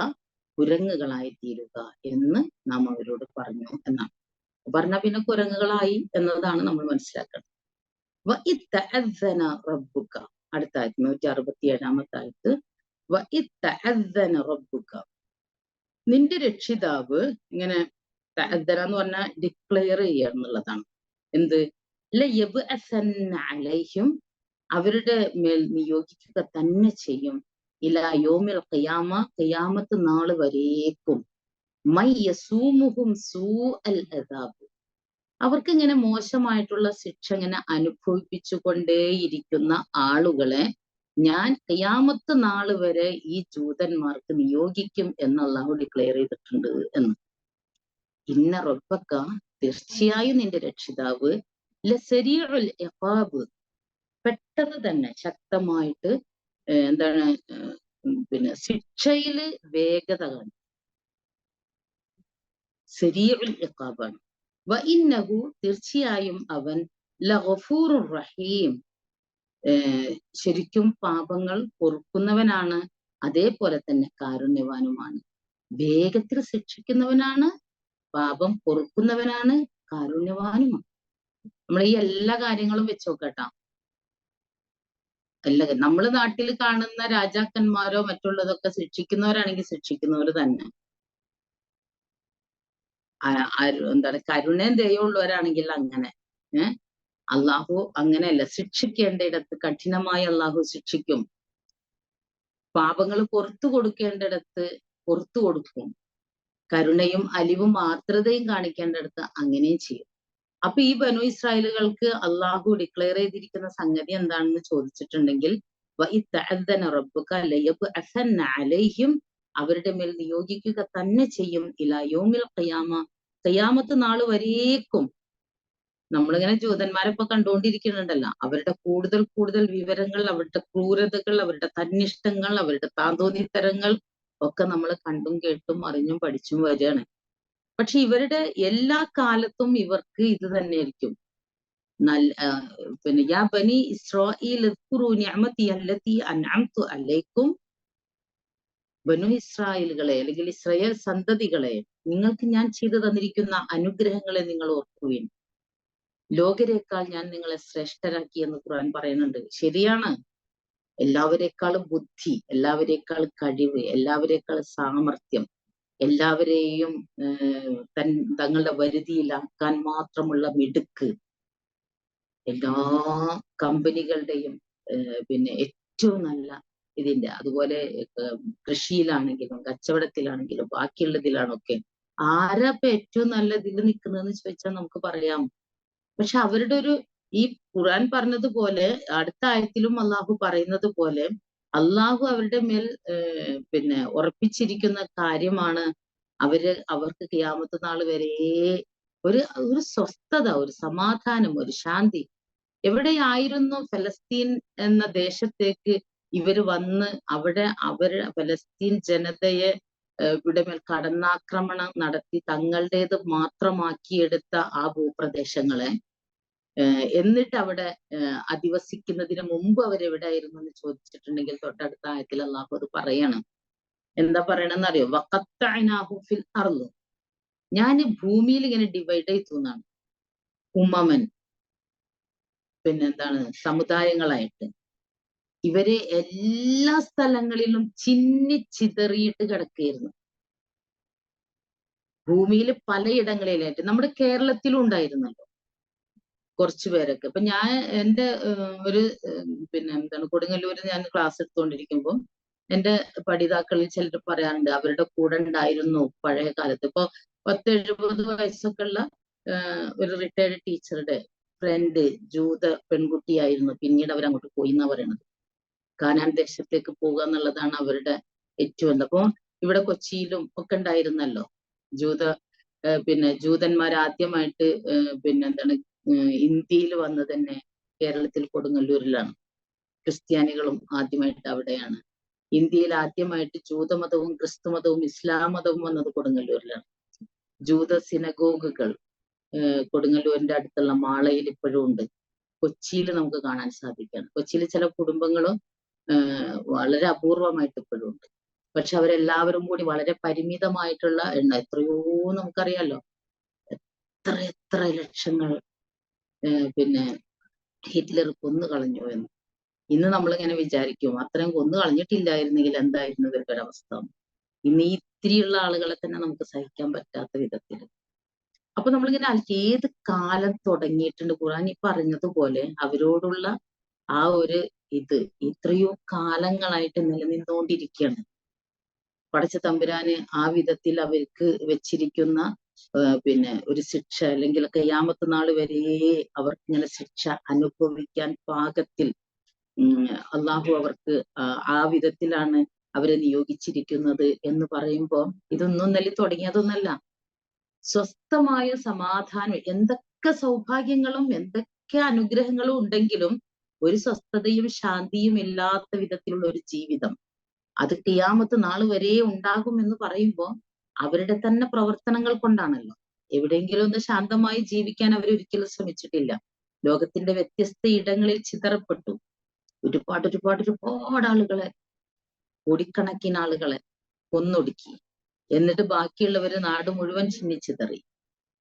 കുരങ്ങുകളായി തീരുക എന്ന് നാം അവരോട് പറഞ്ഞു എന്നാണ്. പറഞ്ഞ പിന്നെ കുരങ്ങുകളായി എന്നതാണ് നമ്മൾ മനസ്സിലാക്കുന്നത്. വഇത്തഅദ്ദന റബ്ബുക, അടുത്ത ആയത്ത് 167-ാമത്തെ ആയത്ത്. വഇത്തഅദ്ദന റബ്ബുക, നിന്റെ രക്ഷിതാവ് ഇങ്ങനെ എന്ന് പറഞ്ഞാൽ ഡിക്ലെയർ ചെയ്യുക എന്നുള്ളതാണ്. എന്ത്? അലൈഹിം, അവരുടെ മേൽ നിയോഗിക്കുക തന്നെ ചെയ്യും. ഇലാ യൗമിൽ ഖിയാമ, ഖിയാമത്ത് നാൾ വരേക്കും. മൈ യസൂമുഹും സൂഅൽ അദാബ്, അവർക്ക് ഇങ്ങനെ മോശമായിട്ടുള്ള ശിക്ഷ ഇങ്ങനെ അനുഭവിപ്പിച്ചു കൊണ്ടേയിരിക്കുന്ന ആളുകളെ ഞാൻ ഖിയാമത്ത് നാൾ വരെ ഈ ജൂതന്മാർക്ക് നിയോഗിക്കും എന്ന് അല്ലാഹു ഡിക്ലെയർ ചെയ്തിട്ടുണ്ട് എന്ന്. ഇന്ന റബ്ബക്ക, തീർച്ചയായും നിന്റെ രക്ഷിതാവ്, ലസരീഉൽ ഇഖാബ്, പെട്ടെന്ന് തന്നെ ശക്തമായിട്ട് എന്താണ് പിന്നെ ശിക്ഷയില് വേഗത കാണിക്കും. സരീഉൽ ഇഖാബാണ്. വ ഇന്നഹു, തീർച്ചയായും അവൻ, ലഗഫൂറുർ റഹീം, ശരിക്കും പാപങ്ങൾ പൊറുക്കുന്നവനാണ്, അതേപോലെ തന്നെ കാരുണ്യവാനുമാണ്. വേഗത്തിൽ ശിക്ഷിക്കുന്നവനാണ്, പാപം പൊറുക്കുന്നവനാണ്, കാരുണ്യവാനുമാണ്. നമ്മൾ ഈ എല്ലാ കാര്യങ്ങളും വെച്ച് നോക്കട്ടാ. എല്ലാ നമ്മള് നാട്ടിൽ കാണുന്ന രാജാക്കന്മാരോ മറ്റുള്ളതൊക്കെ ശിക്ഷിക്കുന്നവരാണെങ്കിൽ ശിക്ഷിക്കുന്നവർ തന്നെ. എന്താണ് കരുണയും ദയവുള്ളവരാണെങ്കിൽ അങ്ങനെ. അള്ളാഹു അങ്ങനെയല്ല, ശിക്ഷിക്കേണ്ടയിടത്ത് കഠിനമായി അള്ളാഹു ശിക്ഷിക്കും. പാപങ്ങൾ പുറത്തു കൊടുക്കേണ്ടിടത്ത് പുറത്തു കൊടുക്കും. കരുണയും അലിവും ആർദ്രതയും കാണിക്കേണ്ടിടത്ത് അങ്ങനെയും ചെയ്യും. അപ്പൊ ഈ ബനു ഇസ്രായേലുകൾക്ക് അള്ളാഹു ഡിക്ലെയർ ചെയ്തിരിക്കുന്ന സംഗതി എന്താണെന്ന് ചോദിച്ചിട്ടുണ്ടെങ്കിൽ, അലൈഹിം, അവരുടെ മേൽ നിയോഗിക്കുക തന്നെ ചെയ്യും. ഇലാ യൗമിൽ ഖിയാമ, ഖിയാമത്ത് നാൾ വരേക്കും. നമ്മളിങ്ങനെ ജൂതന്മാരെ ഇപ്പൊ കണ്ടുകൊണ്ടിരിക്കുന്നുണ്ടല്ലോ, അവരുടെ കൂടുതൽ കൂടുതൽ വിവരങ്ങൾ, അവരുടെ ക്രൂരതകൾ, അവരുടെ തന്നിഷ്ടങ്ങൾ, അവരുടെ താന്തോന്നിത്തരങ്ങൾ ഒക്കെ നമ്മൾ കണ്ടും കേട്ടും അറിഞ്ഞും പഠിച്ചും വരികയാണ്. പക്ഷെ ഇവരുടെ എല്ലാ കാലത്തും ഇവർക്ക് ഇത് തന്നെയായിരിക്കും. പിന്നെ യാ ബനി ഇസ്രായീൽ ഉദ്കുറൂ നിഅമതി അല്ലതി അൻഅംതു അലൈക്കും, ബനു ഇസ്രായേലുകളെ അല്ലെങ്കിൽ ഇസ്രായേൽ സന്തതികളെ, നിങ്ങൾക്ക് ഞാൻ ചെയ്തു തന്നിരിക്കുന്ന അനുഗ്രഹങ്ങളെ നിങ്ങൾ ഓർക്കുവിൻ. ലോകരേക്കാൾ ഞാൻ നിങ്ങളെ ശ്രേഷ്ഠരാക്കി എന്ന് ഖുർആൻ പറയുന്നുണ്ട്. ശരിയാണ്. എല്ലാവരെക്കാളും ബുദ്ധി, എല്ലാവരെക്കാൾ കഴിവ്, എല്ലാവരെക്കാൾ സാമർത്ഥ്യം, എല്ലാവരെയും തങ്ങളുടെ വരുതിയിലാക്കാൻ മാത്രമുള്ള മിടുക്ക്, എല്ലാ കമ്പനികളുടെയും പിന്നെ ഏറ്റവും നല്ല ഇതിന്റെ, അതുപോലെ കൃഷിയിലാണെങ്കിലും കച്ചവടത്തിലാണെങ്കിലും ബാക്കിയുള്ളതിലാണൊക്കെ ആരാ ഇപ്പൊ ഏറ്റവും നല്ല ഇതിൽ നിൽക്കുന്നതെന്ന് ചോദിച്ചാൽ നമുക്ക് പറയാം. പക്ഷെ അവരുടെ ഒരു, ഈ ഖുർആൻ പറഞ്ഞതുപോലെ അടുത്ത ആയത്തിലും അള്ളാഹു പറയുന്നത് പോലെ, അള്ളാഹു അവരുടെ മേൽ പിന്നെ ഉറപ്പിച്ചിരിക്കുന്ന കാര്യമാണ് അവർക്ക് ഖിയാമത്ത് നാൾ വരെ ഒരു സ്വസ്ഥത, ഒരു സമാധാനം, ഒരു ശാന്തി. എവിടെയായിരുന്നു ഫലസ്തീൻ എന്ന ദേശത്തേക്ക് ഇവര് വന്ന് അവര് ഫലസ്തീൻ ജനതയെ ഇവിടെ മേൽ കടന്നാക്രമണം നടത്തി തങ്ങളുടേത് മാത്രമാക്കിയെടുത്ത ആ ഭൂപ്രദേശങ്ങളെ, എന്നിട്ട് അവിടെ അധിവസിക്കുന്നതിന് മുമ്പ് അവരെവിടെയായിരുന്നു എന്ന് ചോദിച്ചിട്ടുണ്ടെങ്കിൽ തൊട്ടടുത്ത ആയത്തിൽ അള്ളാഹു അത് പറയണം. എന്താ പറയണെന്ന് അറിയോ? വഖത്തഅനാഹു ഫിൽ അർള്, ഞാൻ ഭൂമിയിൽ ഇങ്ങനെ ഡിവൈഡ് ചെയ്തു എന്നാണ്. ഉമ്മമൻ, പിന്നെന്താണ്, സമുദായങ്ങളായിട്ട് ഇവരെ എല്ലാ സ്ഥലങ്ങളിലും ചിന്നിച്ചിതറിയിട്ട് കിടക്കുകയായിരുന്നു. ഭൂമിയിൽ പലയിടങ്ങളിലായിട്ട്. നമ്മുടെ കേരളത്തിലും ഉണ്ടായിരുന്നല്ലോ കുറച്ചു പേരൊക്കെ. ഇപ്പൊ ഞാൻ എന്റെ ഒരു പിന്നെ എന്താണ് കൊടുങ്ങല്ലൂരിൽ ഞാൻ ക്ലാസ് എടുത്തുകൊണ്ടിരിക്കുമ്പോൾ എന്റെ പഠിതാക്കളിൽ ചിലർ പറയാറുണ്ട് അവരുടെ കൂടെ ഉണ്ടായിരുന്നു പഴയ കാലത്ത്. ഇപ്പൊ 10-70 വയസ്സൊക്കെ ഉള്ള ഒരു റിട്ടയർഡ് ടീച്ചറുടെ ഫ്രണ്ട് ജൂത പെൺകുട്ടിയായിരുന്നു. പിന്നീട് അവരങ്ങോട്ട് പോയി എന്നാ പറയണത്. കാനാൻ ദേശത്തേക്ക് പോകുക എന്നുള്ളതാണ് അവരുടെ ഏറ്റവും എന്താ. അപ്പൊ ഇവിടെ കൊച്ചിയിലും ഒക്കെ ഉണ്ടായിരുന്നല്ലോ പിന്നെ ജൂതന്മാർ ആദ്യമായിട്ട് പിന്നെന്താണ് ഇന്ത്യയിൽ വന്ന് തന്നെ കേരളത്തിൽ കൊടുങ്ങല്ലൂരിലാണ്. ക്രിസ്ത്യാനികളും ആദ്യമായിട്ട് അവിടെയാണ്. ഇന്ത്യയിൽ ആദ്യമായിട്ട് ജൂതമതവും ക്രിസ്തുമതവും ഇസ്ലാം മതവും വന്നത് കൊടുങ്ങല്ലൂരിലാണ്. ജൂത സിനഗോഗുകൾ കൊടുങ്ങല്ലൂരിന്റെ അടുത്തുള്ള മാളയിൽ ഇപ്പോഴും ഉണ്ട്. കൊച്ചിയിൽ നമുക്ക് കാണാൻ സാധിക്കുകയാണ്. കൊച്ചിയിൽ ചില കുടുംബങ്ങളും വളരെ അപൂർവമായിട്ട് ഇപ്പോഴും ഉണ്ട്. പക്ഷെ അവരെല്ലാവരും കൂടി വളരെ പരിമിതമായിട്ടുള്ള എത്രയോ നമുക്കറിയാലോ, എത്ര ലക്ഷങ്ങൾ പിന്നെ ഹിറ്റ്ലർ കൊന്നു കളഞ്ഞു എന്ന്. ഇന്ന് നമ്മളിങ്ങനെ വിചാരിക്കും അത്രയും കൊന്നു കളഞ്ഞിട്ടില്ലായിരുന്നെങ്കിൽ എന്തായിരുന്നു ഇവരുടെ അവസ്ഥ. ഇന്ന് ഈ ഇത്തിരിയുള്ള ആളുകളെ തന്നെ നമുക്ക് സഹിക്കാൻ പറ്റാത്ത വിധത്തിൽ. അപ്പൊ നമ്മളിങ്ങനെ ഏത് കാലം തുടങ്ങിയിട്ടുണ്ട് ഖുർആൻ ഈ പറഞ്ഞതുപോലെ അവരോടുള്ള ആ ഒരു ഇത് എത്രയോ കാലങ്ങളായിട്ട് നിലനിന്നുകൊണ്ടിരിക്കുകയാണ്. പടച്ച തമ്പുരാന് ആ വിധത്തിൽ അവർക്ക് വെച്ചിരിക്കുന്ന പിന്നെ ഒരു ശിക്ഷ, അല്ലെങ്കിൽ ഖിയാമത്ത് നാൾ വരെ അവർക്ക് ഇങ്ങനെ ശിക്ഷ അനുഭവിക്കാൻ പാകത്തിൽ അള്ളാഹു അവർക്ക് ആ വിധത്തിലാണ് അവരെ നിയോഗിച്ചിരിക്കുന്നത് എന്ന് പറയുമ്പോൾ ഇതൊന്നും ഇന്നലെ തുടങ്ങിയതൊന്നല്ല. സ്വസ്ഥമായ സമാധാനം, എന്തൊക്കെ സൗഭാഗ്യങ്ങളും എന്തൊക്കെ അനുഗ്രഹങ്ങളും ഉണ്ടെങ്കിലും ഒരു സ്വസ്ഥതയും ശാന്തിയും ഇല്ലാത്ത വിധത്തിലുള്ള ഒരു ജീവിതം അത് ഖിയാമത്ത് നാൾ വരെ ഉണ്ടാകും എന്ന് പറയുമ്പോൾ അവരുടെ തന്നെ പ്രവർത്തനങ്ങൾ കൊണ്ടാണല്ലോ. എവിടെയെങ്കിലും ഒന്ന് ശാന്തമായി ജീവിക്കാൻ അവരൊരിക്കലും ശ്രമിച്ചിട്ടില്ല. ലോകത്തിന്റെ വ്യത്യസ്ത ഇടങ്ങളിൽ ചിതറപ്പെട്ടു. ഒരുപാട് ആളുകളെ, കോടിക്കണക്കിന് ആളുകളെ കൊന്നൊടുക്കി. എന്നിട്ട് ബാക്കിയുള്ളവര് നാട് മുഴുവൻ ചിന്നിച്ചിതറി.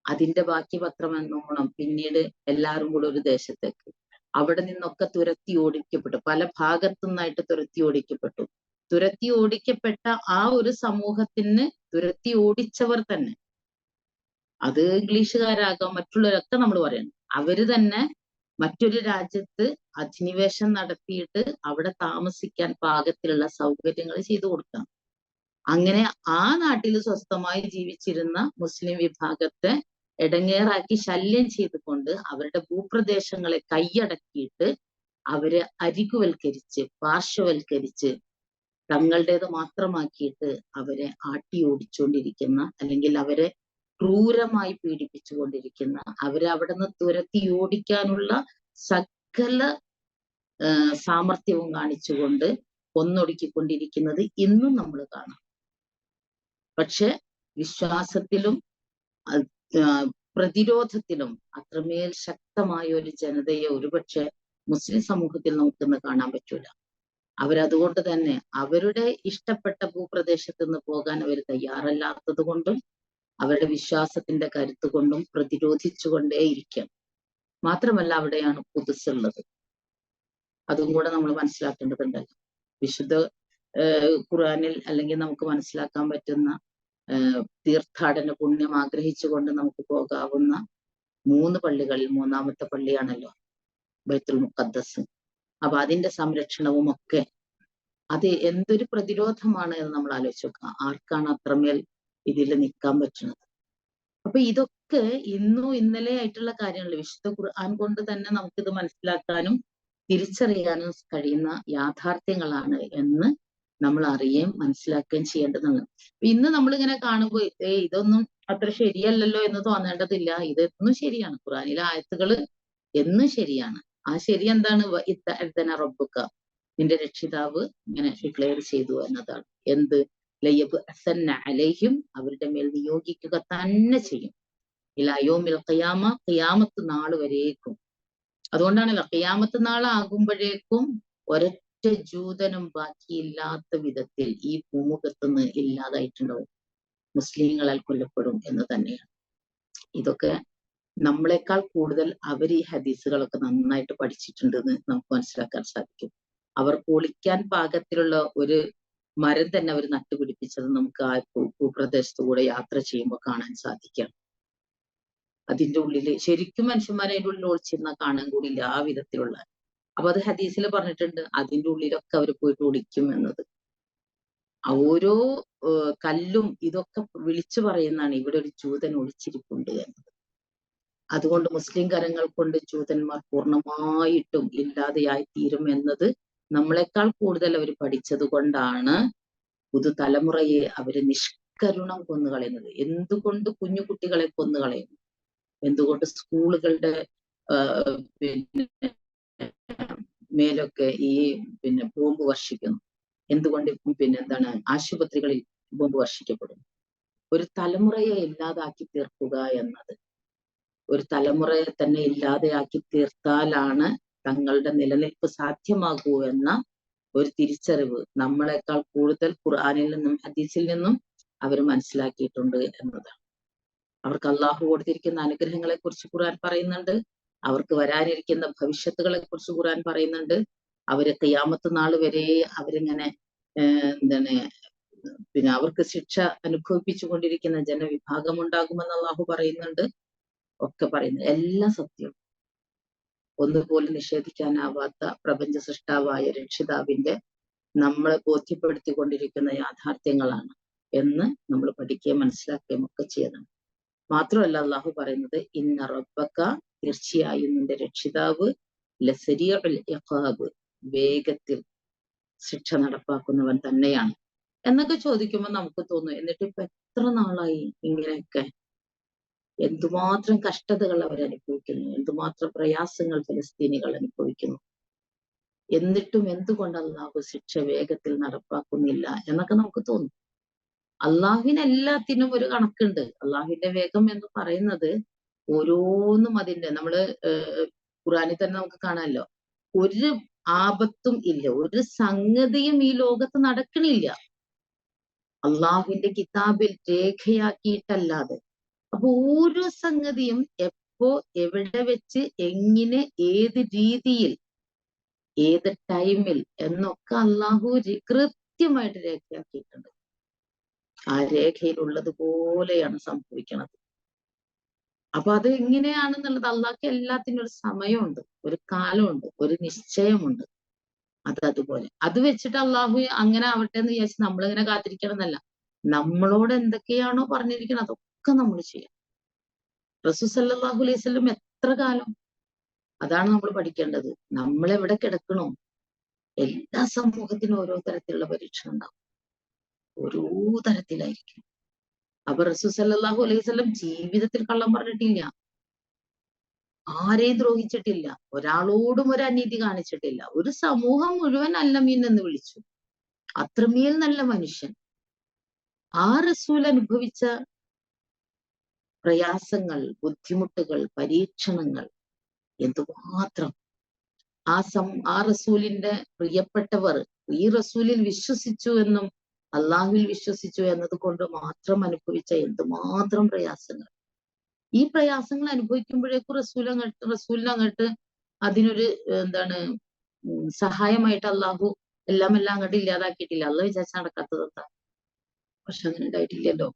അതിന്റെ ബാക്കി പത്രം എന്നോണം പിന്നീട് എല്ലാവരും കൂടെ ഒരു ദേശത്തേക്ക്, അവിടെ നിന്നൊക്കെ തുരത്തി ഓടിക്കപ്പെട്ടു. പല ഭാഗത്തു നിന്നായിട്ട് തുരത്തി ഓടിക്കപ്പെട്ടു. തുരത്തി ഓടിക്കപ്പെട്ട ആ ഒരു സമൂഹത്തിന് തുരത്തി ഓടിച്ചവർ തന്നെ, അത് ഇംഗ്ലീഷുകാരാകാം മറ്റുള്ളവരൊക്കെ നമ്മൾ പറയണം, അവര് തന്നെ മറ്റൊരു രാജ്യത്ത് അധിനിവേശം നടത്തിയിട്ട് അവിടെ താമസിക്കാൻ പാകത്തിലുള്ള സൗകര്യങ്ങൾ ചെയ്തു കൊടുക്കാം. അങ്ങനെ ആ നാട്ടിൽ സ്വസ്ഥമായി ജീവിച്ചിരുന്ന മുസ്ലിം വിഭാഗത്തെ ഇടങ്ങേറാക്കി ശല്യം ചെയ്തുകൊണ്ട് അവരുടെ ഭൂപ്രദേശങ്ങളെ കൈയടക്കിയിട്ട് അവരെ അരികുവൽക്കരിച്ച് പാർശ്വവൽക്കരിച്ച് തങ്ങളുടേത് മാത്രമാക്കിയിട്ട് അവരെ ആട്ടി ഓടിച്ചുകൊണ്ടിരിക്കുന്ന, അല്ലെങ്കിൽ അവരെ ക്രൂരമായി പീഡിപ്പിച്ചുകൊണ്ടിരിക്കുന്ന, അവരെ അവിടെ നിന്ന് തുരത്തി ഓടിക്കാനുള്ള സകല സാമർഥ്യവും കാണിച്ചുകൊണ്ട് കൊന്നൊടുക്കിക്കൊണ്ടിരിക്കുന്നത് ഇന്നും നമ്മൾ കാണാം. പക്ഷെ വിശ്വാസത്തിലും പ്രതിരോധത്തിലും അത്രമേൽ ശക്തമായ ഒരു ജനതയെ ഒരുപക്ഷെ മുസ്ലിം സമൂഹത്തിൽ നമുക്കിന്ന് കാണാൻ പറ്റൂല. അവരതുകൊണ്ട് തന്നെ അവരുടെ ഇഷ്ടപ്പെട്ട ഭൂപ്രദേശത്ത് നിന്ന് പോകാൻ അവർ തയ്യാറല്ലാത്തത് കൊണ്ടും അവരുടെ വിശ്വാസത്തിന്റെ കരുത്ത് കൊണ്ടും പ്രതിരോധിച്ചുകൊണ്ടേയിരിക്കണം. മാത്രമല്ല അവിടെയാണ് ഖുദ്സുള്ളത്. അതും കൂടെ നമ്മൾ മനസ്സിലാക്കേണ്ടതുണ്ടല്ലോ. വിശുദ്ധ ഖുർആനിൽ അല്ലെങ്കിൽ നമുക്ക് മനസ്സിലാക്കാൻ പറ്റുന്ന തീർത്ഥാടന പുണ്യം ആഗ്രഹിച്ചുകൊണ്ട് നമുക്ക് പോകാവുന്ന 3 പള്ളികളിൽ 3ാമത്തെ പള്ളിയാണല്ലോ ബൈത്തുൽ മുഖദ്ദസ്. അപ്പൊ അതിന്റെ സംരക്ഷണവും ഒക്കെ അത് എന്തൊരു പ്രതിരോധമാണ് എന്ന് നമ്മൾ ആലോചിച്ച് നോക്കുക. ആർക്കാണ് അത്രമേൽ ഇതിൽ നിൽക്കാൻ പറ്റുന്നത്? അപ്പൊ ഇതൊക്കെ ഇന്നും ഇന്നലെ ആയിട്ടുള്ള കാര്യങ്ങൾ. വിശുദ്ധ ഖുർആൻ കൊണ്ട് തന്നെ നമുക്കിത് മനസ്സിലാക്കാനും തിരിച്ചറിയാനും കഴിയുന്ന യാഥാർത്ഥ്യങ്ങളാണ് എന്ന് നമ്മൾ അറിയുകയും മനസ്സിലാക്കുകയും ചെയ്യേണ്ടതാണ്. ഇന്ന് നമ്മളിങ്ങനെ കാണുമ്പോൾ ഇതൊന്നും അത്ര ശരിയല്ലല്ലോ എന്ന് തോന്നേണ്ടതില്ല. ഇതൊന്നും ശരിയാണ്. ഖുർആനിലെ ആയത്തുകൾ എന്നും ശരിയാണ്. ആ ശരി എന്താണ്? ഇത്തഅദ്ദന റബ്ബുക, നിന്റെ രക്ഷിതാവ് ഇങ്ങനെ ഡിക്ലെയർ ചെയ്തു എന്നതാണ്. എന്ത്? ലയബ്അസന്ന അലൈഹിം, അവരുടെ മേൽ നിയോഗിക്കുക തന്നെ ചെയ്യും. ഇലാ യൗമിൽ ഖിയാമ, ഖിയാമത്ത് നാൾ വരേക്കും. അതുകൊണ്ടാണല്ലോ ഖിയാമത്ത് നാളാകുമ്പോഴേക്കും ഒരൊറ്റ ജൂതനും ബാക്കിയില്ലാത്ത വിധത്തിൽ ഈ ഭൂമുഖത്തുനിന്ന് ഇല്ലാതായിട്ടുണ്ടാവും, മുസ്ലിങ്ങളാൽ കൊല്ലപ്പെടും എന്ന് തന്നെയാണ്. ഇതൊക്കെ നമ്മളെക്കാൾ കൂടുതൽ അവർ ഈ ഹദീസുകളൊക്കെ നന്നായിട്ട് പഠിച്ചിട്ടുണ്ടെന്ന് നമുക്ക് മനസ്സിലാക്കാൻ സാധിക്കും. അവർ പൊളിക്കാൻ പാകത്തിലുള്ള ഒരു മരം തന്നെ അവർ നട്ടുപിടിപ്പിച്ചത് നമുക്ക് ആ ഭൂപ്രദേശത്തുകൂടെ യാത്ര ചെയ്യുമ്പോൾ കാണാൻ സാധിക്കാം. അതിന്റെ ഉള്ളിൽ ശരിക്കും മനുഷ്യന്മാരെ അതിന്റെ ഉള്ളിൽ ഒളിച്ചിരുന്ന കാണാൻ കൂടിയില്ല, ആ വിധത്തിലുള്ള. അപ്പൊ അത് ഹദീസിൽ പറഞ്ഞിട്ടുണ്ട്, അതിന്റെ ഉള്ളിലൊക്കെ അവർ പോയിട്ട് ഒളിക്കും എന്നത്. ഓരോ കല്ലും ഇതൊക്കെ വിളിച്ചു പറയുന്നതാണ് ഇവിടെ ഒരു ജൂതൻ ഒളിച്ചിരിപ്പുണ്ട് എന്നത്. അതുകൊണ്ട് മുസ്ലിം കരങ്ങൾ കൊണ്ട് ജൂതന്മാർ പൂർണ്ണമായിട്ടും ഇല്ലാതെയായി തീരും എന്നത് നമ്മളെക്കാൾ കൂടുതൽ അവർ പഠിച്ചത് കൊണ്ടാണ് പുതുതലമുറയെ അവര് നിഷ്കരുണം കൊന്നുകളയുന്നത്. എന്തുകൊണ്ട് കുഞ്ഞു കുട്ടികളെ കൊന്നുകളയുന്നു? എന്തുകൊണ്ട് സ്കൂളുകളുടെ പിന്നെ മേലൊക്കെ ഈ ബോംബ് വർഷിക്കുന്നു? എന്തുകൊണ്ട് എന്താണ് ആശുപത്രികളിൽ ബോംബ് വർഷിക്കപ്പെടുന്നു? ഒരു തലമുറയെ ഇല്ലാതാക്കി തീർക്കുക എന്നത്, ഒരു തലമുറയെ തന്നെ ഇല്ലാതെയാക്കി തീർത്താലാണ് തങ്ങളുടെ നിലനിൽപ്പ് സാധ്യമാകൂ എന്ന ഒരു തിരിച്ചറിവ് നമ്മളെക്കാൾ കൂടുതൽ ഖുർആനിൽ നിന്നും ഹദീസിൽ നിന്നും അവർ മനസ്സിലാക്കിയിട്ടുണ്ട് എന്നതാണ്. അവർക്ക് അള്ളാഹു കൊടുത്തിരിക്കുന്ന അനുഗ്രഹങ്ങളെ കുറിച്ച് ഖുർആൻ പറയുന്നുണ്ട്. അവർക്ക് വരാനിരിക്കുന്ന ഭവിഷ്യത്തുകളെ കുറിച്ച് ഖുർആൻ പറയുന്നുണ്ട്. അവര് ഖിയാമത്ത് നാൾ വരെ അവരിങ്ങനെ എന്താണ് പിന്നെ അവർക്ക് ശിക്ഷ അനുഭവിപ്പിച്ചു കൊണ്ടിരിക്കുന്ന ജനവിഭാഗം ഉണ്ടാകുമെന്ന് അള്ളാഹു പറയുന്നുണ്ട്. ഒക്കെ പറയുന്നു എല്ലാം സത്യം. ഒന്നുപോലും നിഷേധിക്കാനാവാത്ത പ്രപഞ്ച സൃഷ്ടാവായ രക്ഷിതാവിന്റെ നമ്മളെ ബോധ്യപ്പെടുത്തിക്കൊണ്ടിരിക്കുന്ന യാഥാർത്ഥ്യങ്ങളാണ് എന്ന് നമ്മൾ പഠിക്കുകയും മനസ്സിലാക്കുകയും ഒക്കെ ചെയ്യണം. മാത്രമല്ല അള്ളാഹു പറയുന്നത് ഇന്ന റബ്ബക, തീർച്ചയായും നിന്റെ രക്ഷിതാവ് ലസരിഉൽ ഇഖാബ്, വേഗത്തിൽ ശിക്ഷ നടപ്പാക്കുന്നവൻ തന്നെയാണ് എന്നൊക്കെ ചോദിക്കുമ്പോൾ നമുക്ക് തോന്നും, എന്നിട്ട് ഇപ്പൊ എത്ര നാളായി ഇങ്ങനെയൊക്കെ? എന്തുമാത്രം കഷ്ടതകൾ അവരനുഭവിക്കുന്നു, എന്തുമാത്രം പ്രയാസങ്ങൾ ഫലസ്തീനികൾ അനുഭവിക്കുന്നു, എന്നിട്ടും എന്തുകൊണ്ട് അള്ളാഹു ശിക്ഷ വേഗത്തിൽ നടപ്പാക്കുന്നില്ല എന്നൊക്കെ നമുക്ക് തോന്നും. അള്ളാഹുവിന് എല്ലാത്തിനും ഒരു കണക്കുണ്ട്. അള്ളാഹുവിന്റെ വേഗം എന്ന് പറയുന്നത് ഓരോന്നും അതിന്റെ നമ്മള് ഖുർആനിൽ തന്നെ നമുക്ക് കാണാമല്ലോ, ഒരു ആപത്തും ഇല്ല, ഒരു സംഗതിയും ഈ ലോകത്ത് നടക്കണില്ല അള്ളാഹുവിന്റെ കിതാബിൽ രേഖയാക്കിയിട്ടല്ലാതെ. അപ്പൊ ഓരോ സംഗതിയും എപ്പോ, എവിടെ വെച്ച്, എങ്ങനെ, ഏത് രീതിയിൽ, ഏത് ടൈമിൽ എന്നൊക്കെ അള്ളാഹു കൃത്യമായിട്ട് രേഖയാക്കിയിട്ടുണ്ട്. ആ രേഖയിലുള്ളത് പോലെയാണ് സംഭവിക്കുന്നത്. അപ്പൊ അത് എങ്ങനെയാണെന്നുള്ളത് അള്ളാഹ്ക്ക് എല്ലാത്തിനും ഒരു സമയമുണ്ട്, ഒരു കാലമുണ്ട്, ഒരു നിശ്ചയമുണ്ട്. അതുപോലെ അത് വെച്ചിട്ട് അള്ളാഹു അങ്ങനെ ആവട്ടെ എന്ന് വിചാരിച്ച് നമ്മളിങ്ങനെ കാത്തിരിക്കണം എന്നല്ല. നമ്മളോട് എന്തൊക്കെയാണോ പറഞ്ഞിരിക്കുന്നത് അതൊക്കെ നമ്മൾ ചെയ്യാം. റസൂൽ സല്ലല്ലാഹു അലൈഹി വസല്ലം എത്ര കാലം, അതാണ് നമ്മൾ പഠിക്കേണ്ടത്. നമ്മൾ എവിടെ കിടക്കണോ, എല്ലാ സമൂഹത്തിനും ഓരോ തരത്തിലുള്ള പരീക്ഷ ഉണ്ടാവും, ഓരോ തരത്തിലായിരിക്കും. അപ്പൊ റസൂൽ സല്ലല്ലാഹു അലൈഹി വസല്ലം ജീവിതത്തിൽ കള്ളം പറഞ്ഞിട്ടില്ല, ആരെയും ദ്രോഹിച്ചിട്ടില്ല, ഒരാളോടും ഒരു അനീതി കാണിച്ചിട്ടില്ല. ഒരു സമൂഹം മുഴുവൻ അല്ലമീൻ എന്ന് വിളിച്ചു. അത്രമേൽ നല്ല മനുഷ്യൻ. ആ റസൂൽ അനുഭവിച്ച പ്രയാസങ്ങൾ, ബുദ്ധിമുട്ടുകൾ, പരീക്ഷണങ്ങൾ എന്തുമാത്രം. ആ റസൂലിന്റെ പ്രിയപ്പെട്ടവർ ഈ റസൂലിൽ വിശ്വസിച്ചു എന്നും അള്ളാഹുവിൽ വിശ്വസിച്ചു എന്നത് കൊണ്ട് മാത്രം അനുഭവിച്ച എന്തുമാത്രം പ്രയാസങ്ങൾ. ഈ പ്രയാസങ്ങൾ അനുഭവിക്കുമ്പോഴേക്കും റസൂലിന് അങ്ങോട്ട് അതിനൊരു എന്താണ് സഹായമായിട്ട് അള്ളാഹു എല്ലാം അങ്ങോട്ട് ഇല്ലാതാക്കിയിട്ടില്ല. അള്ളാഹ് വിചാരിച്ച് നടക്കാത്തത് എന്താ? പക്ഷെ അങ്ങനെ ഉണ്ടായിട്ടില്ലല്ലോ.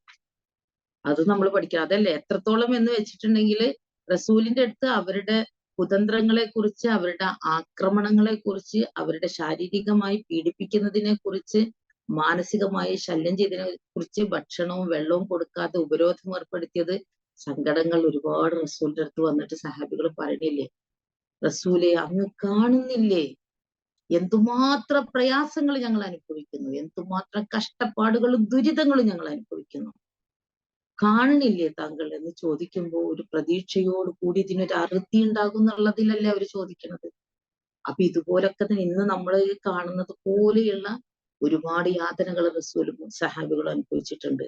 അത് നമ്മൾ പഠിക്കണം. അതല്ലേ എത്രത്തോളം എന്ന് വെച്ചിട്ടുണ്ടെങ്കിൽ റസൂലിന്റെ അടുത്ത് അവരുടെ കുതന്ത്രങ്ങളെ കുറിച്ച്, അവരുടെ ആക്രമണങ്ങളെ കുറിച്ച്, അവരുടെ ശാരീരികമായി പീഡിപ്പിക്കുന്നതിനെ കുറിച്ച്, മാനസികമായി ശല്യം ചെയ്തതിനെ കുറിച്ച്, ഭക്ഷണവും വെള്ളവും കൊടുക്കാതെ ഉപരോധം ഏർപ്പെടുത്തിയത്, സങ്കടങ്ങൾ ഒരുപാട് റസൂലിന്റെ അടുത്ത് വന്നിട്ട് സഹാബികൾ പറയണില്ലേ, റസൂലെ അങ്ങ് കാണുന്നില്ലേ എന്തുമാത്രം പ്രയാസങ്ങൾ ഞങ്ങൾ അനുഭവിക്കുന്നു, എന്തുമാത്രം കഷ്ടപ്പാടുകളും ദുരിതങ്ങളും ഞങ്ങൾ അനുഭവിക്കുന്നു, കാണണില്ലേ താങ്കൾ എന്ന് ചോദിക്കുമ്പോൾ ഒരു പ്രതീക്ഷയോട് കൂടി ഇതിനൊരു അറുതി ഉണ്ടാകും എന്നുള്ളതിലല്ലേ അവർ ചോദിക്കുന്നത്. അപ്പൊ ഇതുപോലൊക്കെ തന്നെ ഇന്ന് നമ്മൾ കാണുന്നത് പോലെയുള്ള ഒരുപാട് യാതനകൾ റസൂലും സഹാബികളും അനുഭവിച്ചിട്ടുണ്ട്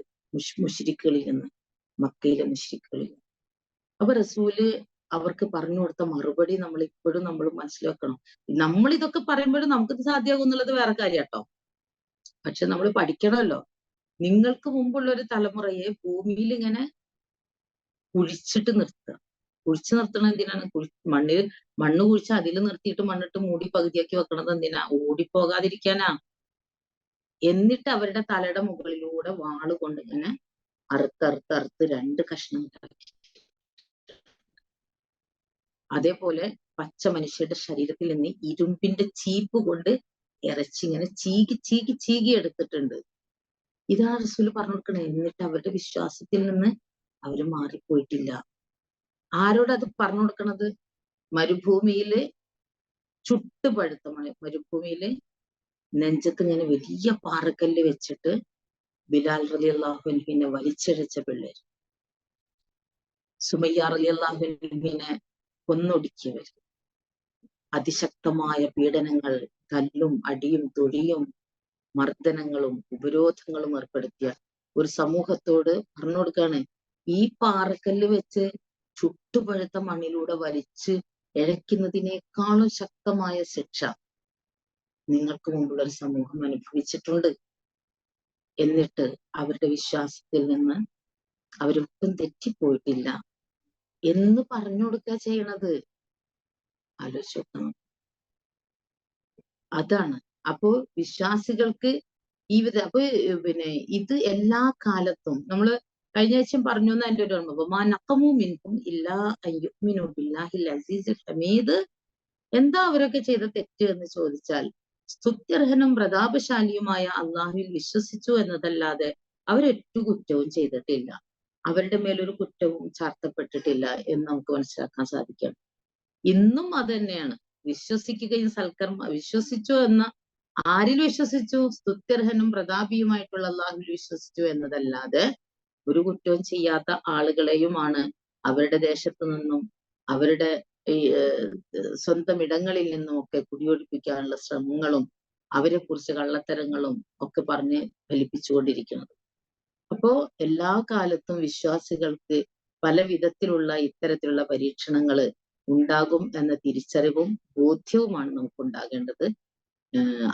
മുശ്രിക്കുകളിൽ നിന്ന്, മക്കയിലെ മുശ്രിക്കുകളിൽ നിന്ന്. അപ്പൊ റസൂല് അവർക്ക് പറഞ്ഞു കൊടുത്ത മറുപടി നമ്മൾ ഇപ്പോഴും നമ്മൾ മനസ്സിലാക്കണം. നമ്മൾ ഇതൊക്കെ പറയുമ്പോഴും നമുക്കിത് സാധ്യമാകും എന്നുള്ളത് വേറെ കാര്യം കേട്ടോ. പക്ഷെ നമ്മൾ പഠിക്കണമല്ലോ. നിങ്ങൾക്ക് മുമ്പുള്ള ഒരു തലമുറയെ ഭൂമിയിൽ ഇങ്ങനെ കുഴിച്ചിട്ട് നിർത്തുക. കുഴിച്ചു നിർത്തണത് എന്തിനാണ്? മണ്ണ് കുഴിച്ച് അതിൽ നിർത്തിയിട്ട് മണ്ണിട്ട് മൂടി പകുതിയാക്കി വെക്കണത് എന്തിനാ? ഓടിപ്പോകാതിരിക്കാനാ. എന്നിട്ട് അവരുടെ തലയുടെ മുകളിലൂടെ വാള് കൊണ്ട് ഇങ്ങനെ അറുത്ത് രണ്ട് കഷ്ണം ഉണ്ടാക്കി. അതേപോലെ പച്ച മനുഷ്യരുടെ ശരീരത്തിൽ നിന്ന് ഇരുമ്പിന്റെ ചീപ്പ് കൊണ്ട് ഇറച്ചിങ്ങനെ ചീകി എടുത്തിട്ടുണ്ട്. ഇതാണ് റസൂല് പറഞ്ഞു കൊടുക്കണേ. എന്നിട്ട് അവരുടെ വിശ്വാസത്തിൽ നിന്ന് അവര് മാറിപ്പോയിട്ടില്ല. ആരോടത് പറഞ്ഞു കൊടുക്കണത്? മരുഭൂമിയില് ചുട്ടുപഴുത്ത മരുഭൂമിയില് നെഞ്ചത്ത് ഇങ്ങനെ വലിയ പാറക്കല്ല് വെച്ചിട്ട് ബിലാൽ റളിയല്ലാഹു അൻഹുവിനെ വലിച്ചിഴച്ച പിള്ളേര്, സുമയ്യ റളിയല്ലാഹു അൻഹുവിനെ കൊന്നൊടുക്കിയവര്, അതിശക്തമായ പീഡനങ്ങൾ, തല്ലും അടിയും തൊഴിയും മർദ്ദനങ്ങളും ഉപരോധങ്ങളും ഏർപ്പെടുത്തിയ ഒരു സമൂഹത്തോട് പറഞ്ഞു കൊടുക്കാണ്, ഈ പാറക്കല്ല് വെച്ച് ചുട്ടുപഴുത്ത മണ്ണിലൂടെ വലിച്ച് ഇഴയ്ക്കുന്നതിനേക്കാളും ശക്തമായ ശിക്ഷ നിങ്ങൾക്ക് മുമ്പുള്ള ഒരു സമൂഹം അനുഭവിച്ചിട്ടുണ്ട്. എന്നിട്ട് അവരുടെ വിശ്വാസത്തിൽ നിന്ന് അവരൊട്ടും തെറ്റിപ്പോയിട്ടില്ല എന്ന് പറഞ്ഞു കൊടുക്കുക ചെയ്യണത്. ആലോചിക്കണം. അതാണ്. അപ്പോ വിശ്വാസികൾക്ക് അപ്പൊ പിന്നെ ഇത് എല്ലാ കാലത്തും നമ്മള് കഴിഞ്ഞ ആഴ്ച പറഞ്ഞു എന്ന് എന്റെ ഒരു ഓർമ്മ. മാ നഖമു മിൻഹും ഇല്ലാ അൻ യുഅ്മിനു ബില്ലാഹിൽ അസീസിൽ ഹമീദ്. എന്താ അവരൊക്കെ ചെയ്ത തെറ്റ് എന്ന് ചോദിച്ചാൽ, സ്തുത്യർഹനും പ്രതാപശാലിയുമായ അള്ളാഹുവിൽ വിശ്വസിച്ചു എന്നതല്ലാതെ അവരൊറ്റ കുറ്റവും ചെയ്തിട്ടില്ല. അവരുടെ മേലൊരു കുറ്റവും ചാർത്തപ്പെട്ടിട്ടില്ല എന്ന് നമുക്ക് മനസ്സിലാക്കാൻ സാധിക്കും. ഇന്നും അത് തന്നെയാണ്. വിശ്വസിക്കുകയും വിശ്വസിച്ചു എന്ന ആരിൽ വിശ്വസിച്ചു? സ്തുത്യർഹനും പ്രതാപിയുമായിട്ടുള്ള അള്ളാഹുവിൽ വിശ്വസിച്ചു എന്നതല്ലാതെ ഒരു കുറ്റവും ചെയ്യാത്ത ആളുകളെയുമാണ് അവരുടെ ദേശത്തു നിന്നും അവരുടെ ഈ സ്വന്തം ഇടങ്ങളിൽ നിന്നും ഒക്കെ കുടിയൊഴിപ്പിക്കാനുള്ള ശ്രമങ്ങളും അവരെ കുറിച്ച് കള്ളത്തരങ്ങളും ഒക്കെ പറഞ്ഞ് ഫലിപ്പിച്ചുകൊണ്ടിരിക്കുന്നത്. അപ്പോ എല്ലാ കാലത്തും വിശ്വാസികൾക്ക് പല വിധത്തിലുള്ള ഇത്തരത്തിലുള്ള പരീക്ഷണങ്ങൾ ഉണ്ടാകും എന്ന തിരിച്ചറിവും ബോധ്യവുമാണ് നമുക്ക് ഉണ്ടാകേണ്ടത്.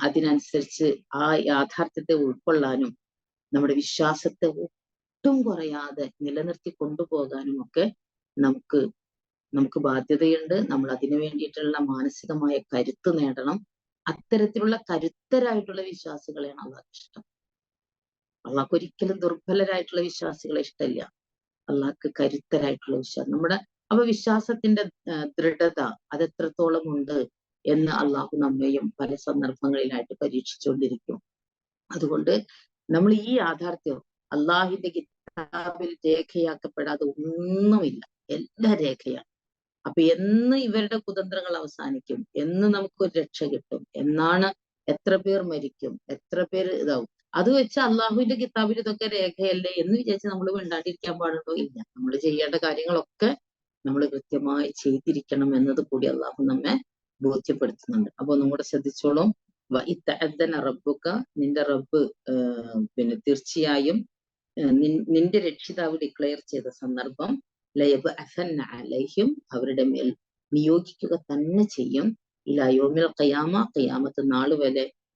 അതിനനുസരിച്ച് ആ യാഥാർത്ഥ്യത്തെ ഉൾക്കൊള്ളാനും നമ്മുടെ വിശ്വാസത്തെ ഒട്ടും കുറയാതെ നിലനിർത്തി കൊണ്ടുപോകാനും ഒക്കെ നമുക്ക് ബാധ്യതയുണ്ട്. നമ്മൾ അതിനു വേണ്ടിയിട്ടുള്ള മാനസികമായ കരുത്ത് നേടണം. അത്തരത്തിലുള്ള കരുത്തരായിട്ടുള്ള വിശ്വാസികളെയാണ് അള്ളാഹ് ഇഷ്ടം. അള്ളാഹ്ക്ക് ഒരിക്കലും ദുർബലരായിട്ടുള്ള വിശ്വാസികളെ ഇഷ്ടമില്ല. അള്ളാഹ്ക്ക് കരുത്തരായിട്ടുള്ള വിശ്വാസം. അപ്പൊ വിശ്വാസത്തിന്റെ ദൃഢത അതെത്രത്തോളം ഉണ്ട് എന്ന് അള്ളാഹു നമ്മയും പല സന്ദർഭങ്ങളിലായിട്ട് പരീക്ഷിച്ചുകൊണ്ടിരിക്കും. അതുകൊണ്ട് നമ്മൾ ഈ യാഥാർത്ഥ്യം അള്ളാഹിന്റെ കിതാബിൽ രേഖയാക്കപ്പെടാതെ ഒന്നുമില്ല, എല്ലാം രേഖയാണ്. അപ്പൊ എന്ന് ഇവരുടെ കുതന്ത്രങ്ങൾ അവസാനിക്കും, എന്ന് നമുക്കൊരു രക്ഷ കിട്ടും, എന്നാണ് എത്ര പേർ മരിക്കും, എത്ര പേർ ഇതാവും, അത് വെച്ച് അള്ളാഹുവിന്റെ കിതാബിൽ ഇതൊക്കെ രേഖയല്ലേ എന്ന് വിചാരിച്ച് നമ്മൾ മിണ്ടാണ്ടിരിക്കാൻ പാടുണ്ടോ? ഇല്ല. നമ്മൾ ചെയ്യേണ്ട കാര്യങ്ങളൊക്കെ നമ്മൾ കൃത്യമായി ചെയ്തിരിക്കണം എന്നത് കൂടി അള്ളാഹു നമ്മെ ബോധ്യപ്പെടുത്തുന്നുണ്ട്. അപ്പൊ ഒന്നും കൂടെ ശ്രദ്ധിച്ചോളും. റബ്ബുക, നിന്റെ റബ്ബ് തീർച്ചയായും നിന്റെ രക്ഷിതാവ് ഡിക്ലെയർ ചെയ്ത സന്ദർഭം അലൈഹിം, അവരുടെ മേൽ നിയോഗിക്കുക തന്നെ ചെയ്യും. ഇലാ യൗമിൽ ഖിയാമ, ഖിയാമത്ത്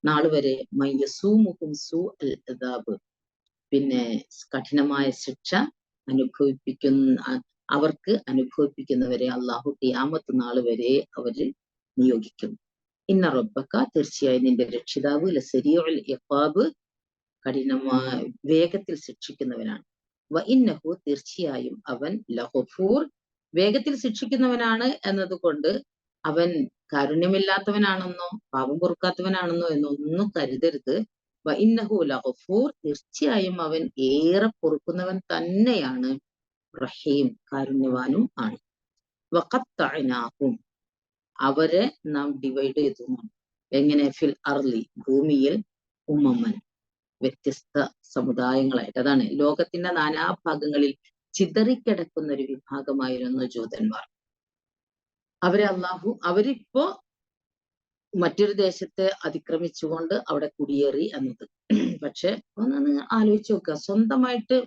നാൾ വരെ മയ്യസൂമുഹും സൂ അൽ അദാബ്, കഠിനമായ ശിക്ഷ അവർക്ക് അനുഭവിപ്പിക്കുന്നവരെ അള്ളാഹു ഖിയാമത്ത് നാൾ വരെ അവര് നിയോഗിക്കും. ഇന്ന റബ്ബക, തീർച്ചയായും നിന്റെ രക്ഷിതാവ് ലസരീഉൽ ഇഖാബ്, കഠിനമായ വേഗത്തിൽ ശിക്ഷിക്കുന്നവനാണ്. വ ഇന്നഹു, തീർച്ചയായും അവൻ ലഗഫൂർ, വേഗത്തിൽ ശിക്ഷിക്കുന്നവനാണ് എന്നതുകൊണ്ട് അവൻ കാരുണ്യമില്ലാത്തവനാണെന്നോ പാപം പൊറുക്കാത്തവനാണെന്നോ എന്നൊന്നും കരുതരുത്. വ ഇന്നഹു ലഗഫൂർ, തീർച്ചയായും അവൻ ഏറെ പൊറുക്കുന്നവൻ തന്നെയാണ്. റഹീം, കാരുണ്യവാനും ആണ്. വഖത്തഅനാഹും, അവരെ നാം ഡിവൈഡ് ചെയ്തു. എങ്ങനെ? ഫിൽ അർളി, ഭൂമിയിൽ, ഉമ്മമ്മൻ, വ്യത്യസ്ത സമുദായങ്ങളായിട്ട്. അതാണ് ലോകത്തിന്റെ നാനാഭാഗങ്ങളിൽ ചിതറിക്കിടക്കുന്ന ഒരു വിഭാഗമായിരുന്നു ജൂതന്മാർ. അവരിപ്പോ മറ്റൊരു ദേശത്തെ അതിക്രമിച്ചുകൊണ്ട് അവിടെ കുടിയേറി എന്നത്. പക്ഷെ ഒന്ന് ആലോചിച്ച് നോക്കുക, സ്വന്തമായിട്ട്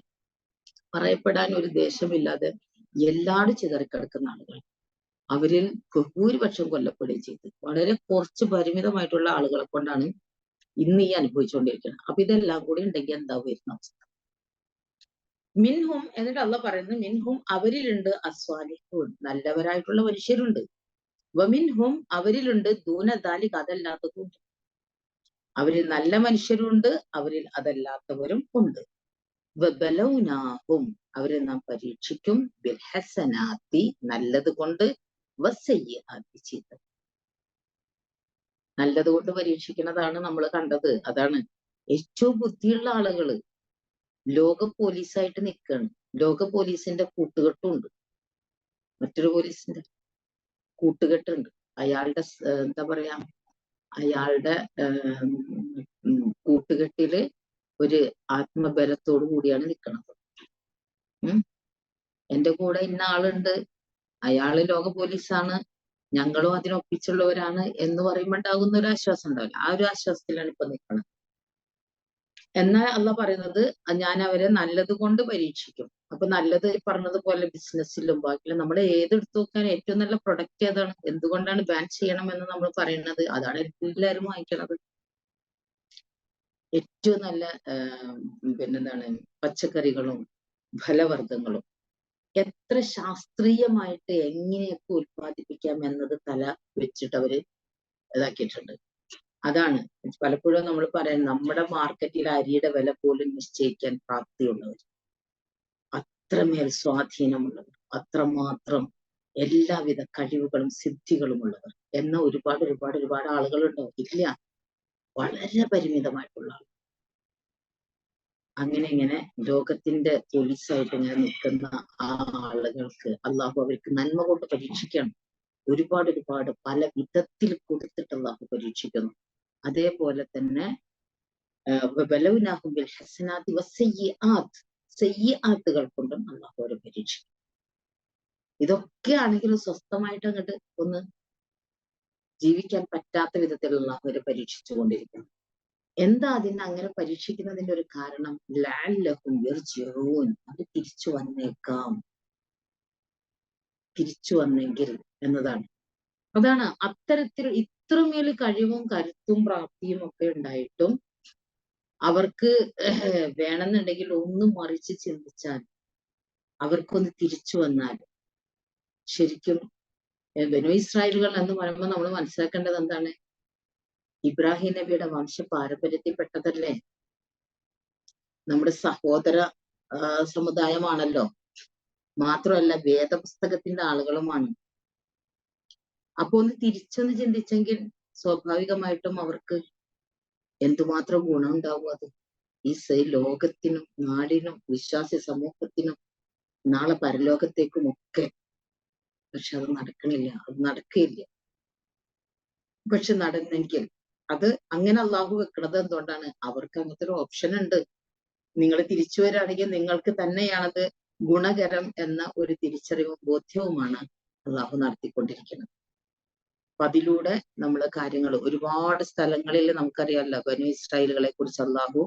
പറയപ്പെടാൻ ഒരു ദേശമില്ലാതെ എല്ലാവരും ചിതറിക്കിടക്കുന്ന ആളുകൾ. അവരിൽ ഭൂരിപക്ഷം കൊല്ലപ്പെടുകയും ചെയ്തു. വളരെ കുറച്ച് പരിമിതമായിട്ടുള്ള ആളുകളെ കൊണ്ടാണ് ഇന്ന് ഈ അനുഭവിച്ചുകൊണ്ടിരിക്കുന്നത്. അപ്പൊ ഇതെല്ലാം കൂടി ഉണ്ടെങ്കിൽ എന്താ വരുന്ന അവസ്ഥ? മിൻഹും, എന്നിട്ട് അള്ളാഹ് പറയുന്നത്, മിൻഹും, അവരിലുണ്ട് അസ്വാലിഹൂൻ, നല്ലവരായിട്ടുള്ള മനുഷ്യരുണ്ട്. വമിൻഹും, അവരിലുണ്ട് ദൂനദാലിക്, അതല്ലാത്തതുണ്ട്. അവരിൽ നല്ല മനുഷ്യരുണ്ട്, അവരിൽ അതല്ലാത്തവരും ഉണ്ട്. വബലൗനാഹും, അവരെ നാം പരീക്ഷിക്കും, ബിൽഹസനാത്തി, നല്ലത് കൊണ്ട്, വസ്സയ്യിആത്തി, ചീത്ത. നല്ലത് കൊണ്ട് പരീക്ഷിക്കുന്നതാണ് നമ്മൾ കണ്ടത്. അതാണ് ഏറ്റവും ബുദ്ധിയുള്ള ആളുകള് ലോക പോലീസായിട്ട് നിൽക്കുകയാണ്. ലോക പോലീസിന്റെ കൂട്ടുകെട്ടുണ്ട്, മറ്റൊരു പോലീസിന്റെ കൂട്ടുകെട്ടുണ്ട്. അയാളുടെ എന്താ പറയാ, അയാളുടെ കൂട്ടുകെട്ടില് ഒരു ആത്മബലത്തോടു കൂടിയാണ് നിൽക്കുന്നത്. എന്റെ കൂടെ ഇന്ന ആളുണ്ട്, അയാള് ലോക പോലീസാണ്, ഞങ്ങളും അതിനൊപ്പിച്ചുള്ളവരാണ് എന്ന് പറയുമ്പോൾ ഉണ്ടാകുന്ന ഒരു ആശ്വാസം ഉണ്ടാവില്ല. ആ ഒരു ആശ്വാസത്തിലാണ് ഇപ്പൊ നിൽക്കുന്നത്. എന്നാൽ അള്ളാഹ് പറയുന്നത്, ഞാൻ അവരെ നല്ലത് കൊണ്ട് പരീക്ഷിക്കും. അപ്പൊ നല്ലത് പറഞ്ഞതുപോലെ ബിസിനസ്സിലും ബാക്കിയുള്ള നമ്മൾ ഏതെടുത്തു നോക്കാൻ ഏറ്റവും നല്ല പ്രൊഡക്റ്റ് ഏതാണ്? എന്തുകൊണ്ടാണ് ബാൻ ചെയ്യണമെന്ന് നമ്മൾ പറയുന്നത്? അതാണ് എല്ലാവരും വാങ്ങിക്കണത്. ഏറ്റവും നല്ല പച്ചക്കറികളും ഫലവർഗ്ഗങ്ങളും എത്ര ശാസ്ത്രീയമായിട്ട് എങ്ങനെയൊക്കെ ഉത്പാദിപ്പിക്കാം എന്നത് തല വെച്ചിട്ട് അവര് ഇതാക്കിയിട്ടുണ്ട്. അതാണ് പലപ്പോഴും നമ്മൾ പറയാം, നമ്മുടെ മാർക്കറ്റിൽ അരിയുടെ വില പോലും നിശ്ചയിക്കാൻ പ്രാപ്തിയുള്ളവർ, അത്രമേൽ സ്വാധീനമുള്ളവർ, അത്രമാത്രം എല്ലാവിധ കഴിവുകളും സിദ്ധികളും ഉള്ളവർ എന്ന ഒരുപാട് ഒരുപാട് ഒരുപാട് ആളുകളുണ്ടോ? ഇല്ല, വളരെ പരിമിതമായിട്ടുള്ള ആൾ. അങ്ങനെ ഇങ്ങനെ ലോകത്തിന്റെ പോലീസായിട്ട് ഇങ്ങനെ നിൽക്കുന്ന ആ ആളുകൾക്ക് അള്ളാഹു അവർക്ക് നന്മ കൊണ്ട് പരീക്ഷിക്കണം. ഒരുപാട് ഒരുപാട് പല വിധത്തിൽ കൊടുത്തിട്ട് അള്ളാഹു പരീക്ഷിക്കുന്നു. അതേപോലെ തന്നെ സയ്യിആത്തുകൾ കൊണ്ടും അള്ളാഹു അവരെ പരീക്ഷിക്കും. ഇതൊക്കെ ആണെങ്കിലും സ്വസ്ഥമായിട്ട് അങ്ങോട്ട് ഒന്ന് ജീവിക്കാൻ പറ്റാത്ത വിധത്തിലുള്ള അവരെ പരീക്ഷിച്ചുകൊണ്ടിരിക്കുന്നു. എന്താ അതിന് അങ്ങനെ പരീക്ഷിക്കുന്നതിന്റെ ഒരു കാരണം? ലഅല്ലഹും യർജിഊൻ, അത് തിരിച്ചു വന്നേക്കാം, തിരിച്ചു വന്നെങ്കിൽ എന്നതാണ്. അതാണ് അത്തരത്തിൽ ഇത്രമേൽ കഴിവും കരുത്തും പ്രാപ്തിയും ഒക്കെ ഉണ്ടായിട്ടും അവർക്ക് വേണമെന്നുണ്ടെങ്കിൽ ഒന്നും മറിച്ച് ചിന്തിച്ചാൽ, അവർക്കൊന്ന് തിരിച്ചു വന്നാൽ ശരിക്കും ബനൂ ഇസ്രായേലുകൾ എന്ന് പറയുമ്പോൾ നമ്മൾ മനസ്സിലാക്കേണ്ടത് എന്താണ്? ഇബ്രാഹിം നബിയുടെ വംശ പാരമ്പര്യത്തിൽപ്പെട്ടതല്ലേ, നമ്മുടെ സഹോദര സമുദായമാണല്ലോ, മാത്രമല്ല വേദപുസ്തകത്തിന്റെ ആളുകളുമാണ്. അപ്പൊ ഒന്ന് തിരിച്ചൊന്ന് ചിന്തിച്ചെങ്കിൽ സ്വാഭാവികമായിട്ടും അവർക്ക് എന്തുമാത്രം ഗുണം ഉണ്ടാവും അത് ഈ ലോകത്തിനും നാടിനും വിശ്വാസി സമൂഹത്തിനും നാളെ പരലോകത്തേക്കും ഒക്കെ. പക്ഷെ അത് നടക്കണില്ല, അത് നടക്കുകയില്ല. പക്ഷെ നടന്നെങ്കിൽ അത് അങ്ങനെ അള്ളാഹു വെക്കുന്നത് എന്തുകൊണ്ടാണ്? അവർക്ക് അങ്ങനത്തെ ഒരു ഓപ്ഷൻ ഉണ്ട്. നിങ്ങൾ തിരിച്ചു വരികയാണെങ്കിൽ നിങ്ങൾക്ക് തന്നെയാണത് ഗുണകരം എന്ന ഒരു തിരിച്ചറിവും ബോധ്യവുമാണ് അള്ളാഹു നടത്തിക്കൊണ്ടിരിക്കുന്നത്. അപ്പൊ അതിലൂടെ നമ്മള് കാര്യങ്ങൾ ഒരുപാട് സ്ഥലങ്ങളിൽ നമുക്കറിയാമല്ലോ, ബനൂ ഇസ്രായേലുകളെ കുറിച്ച് അള്ളാഹു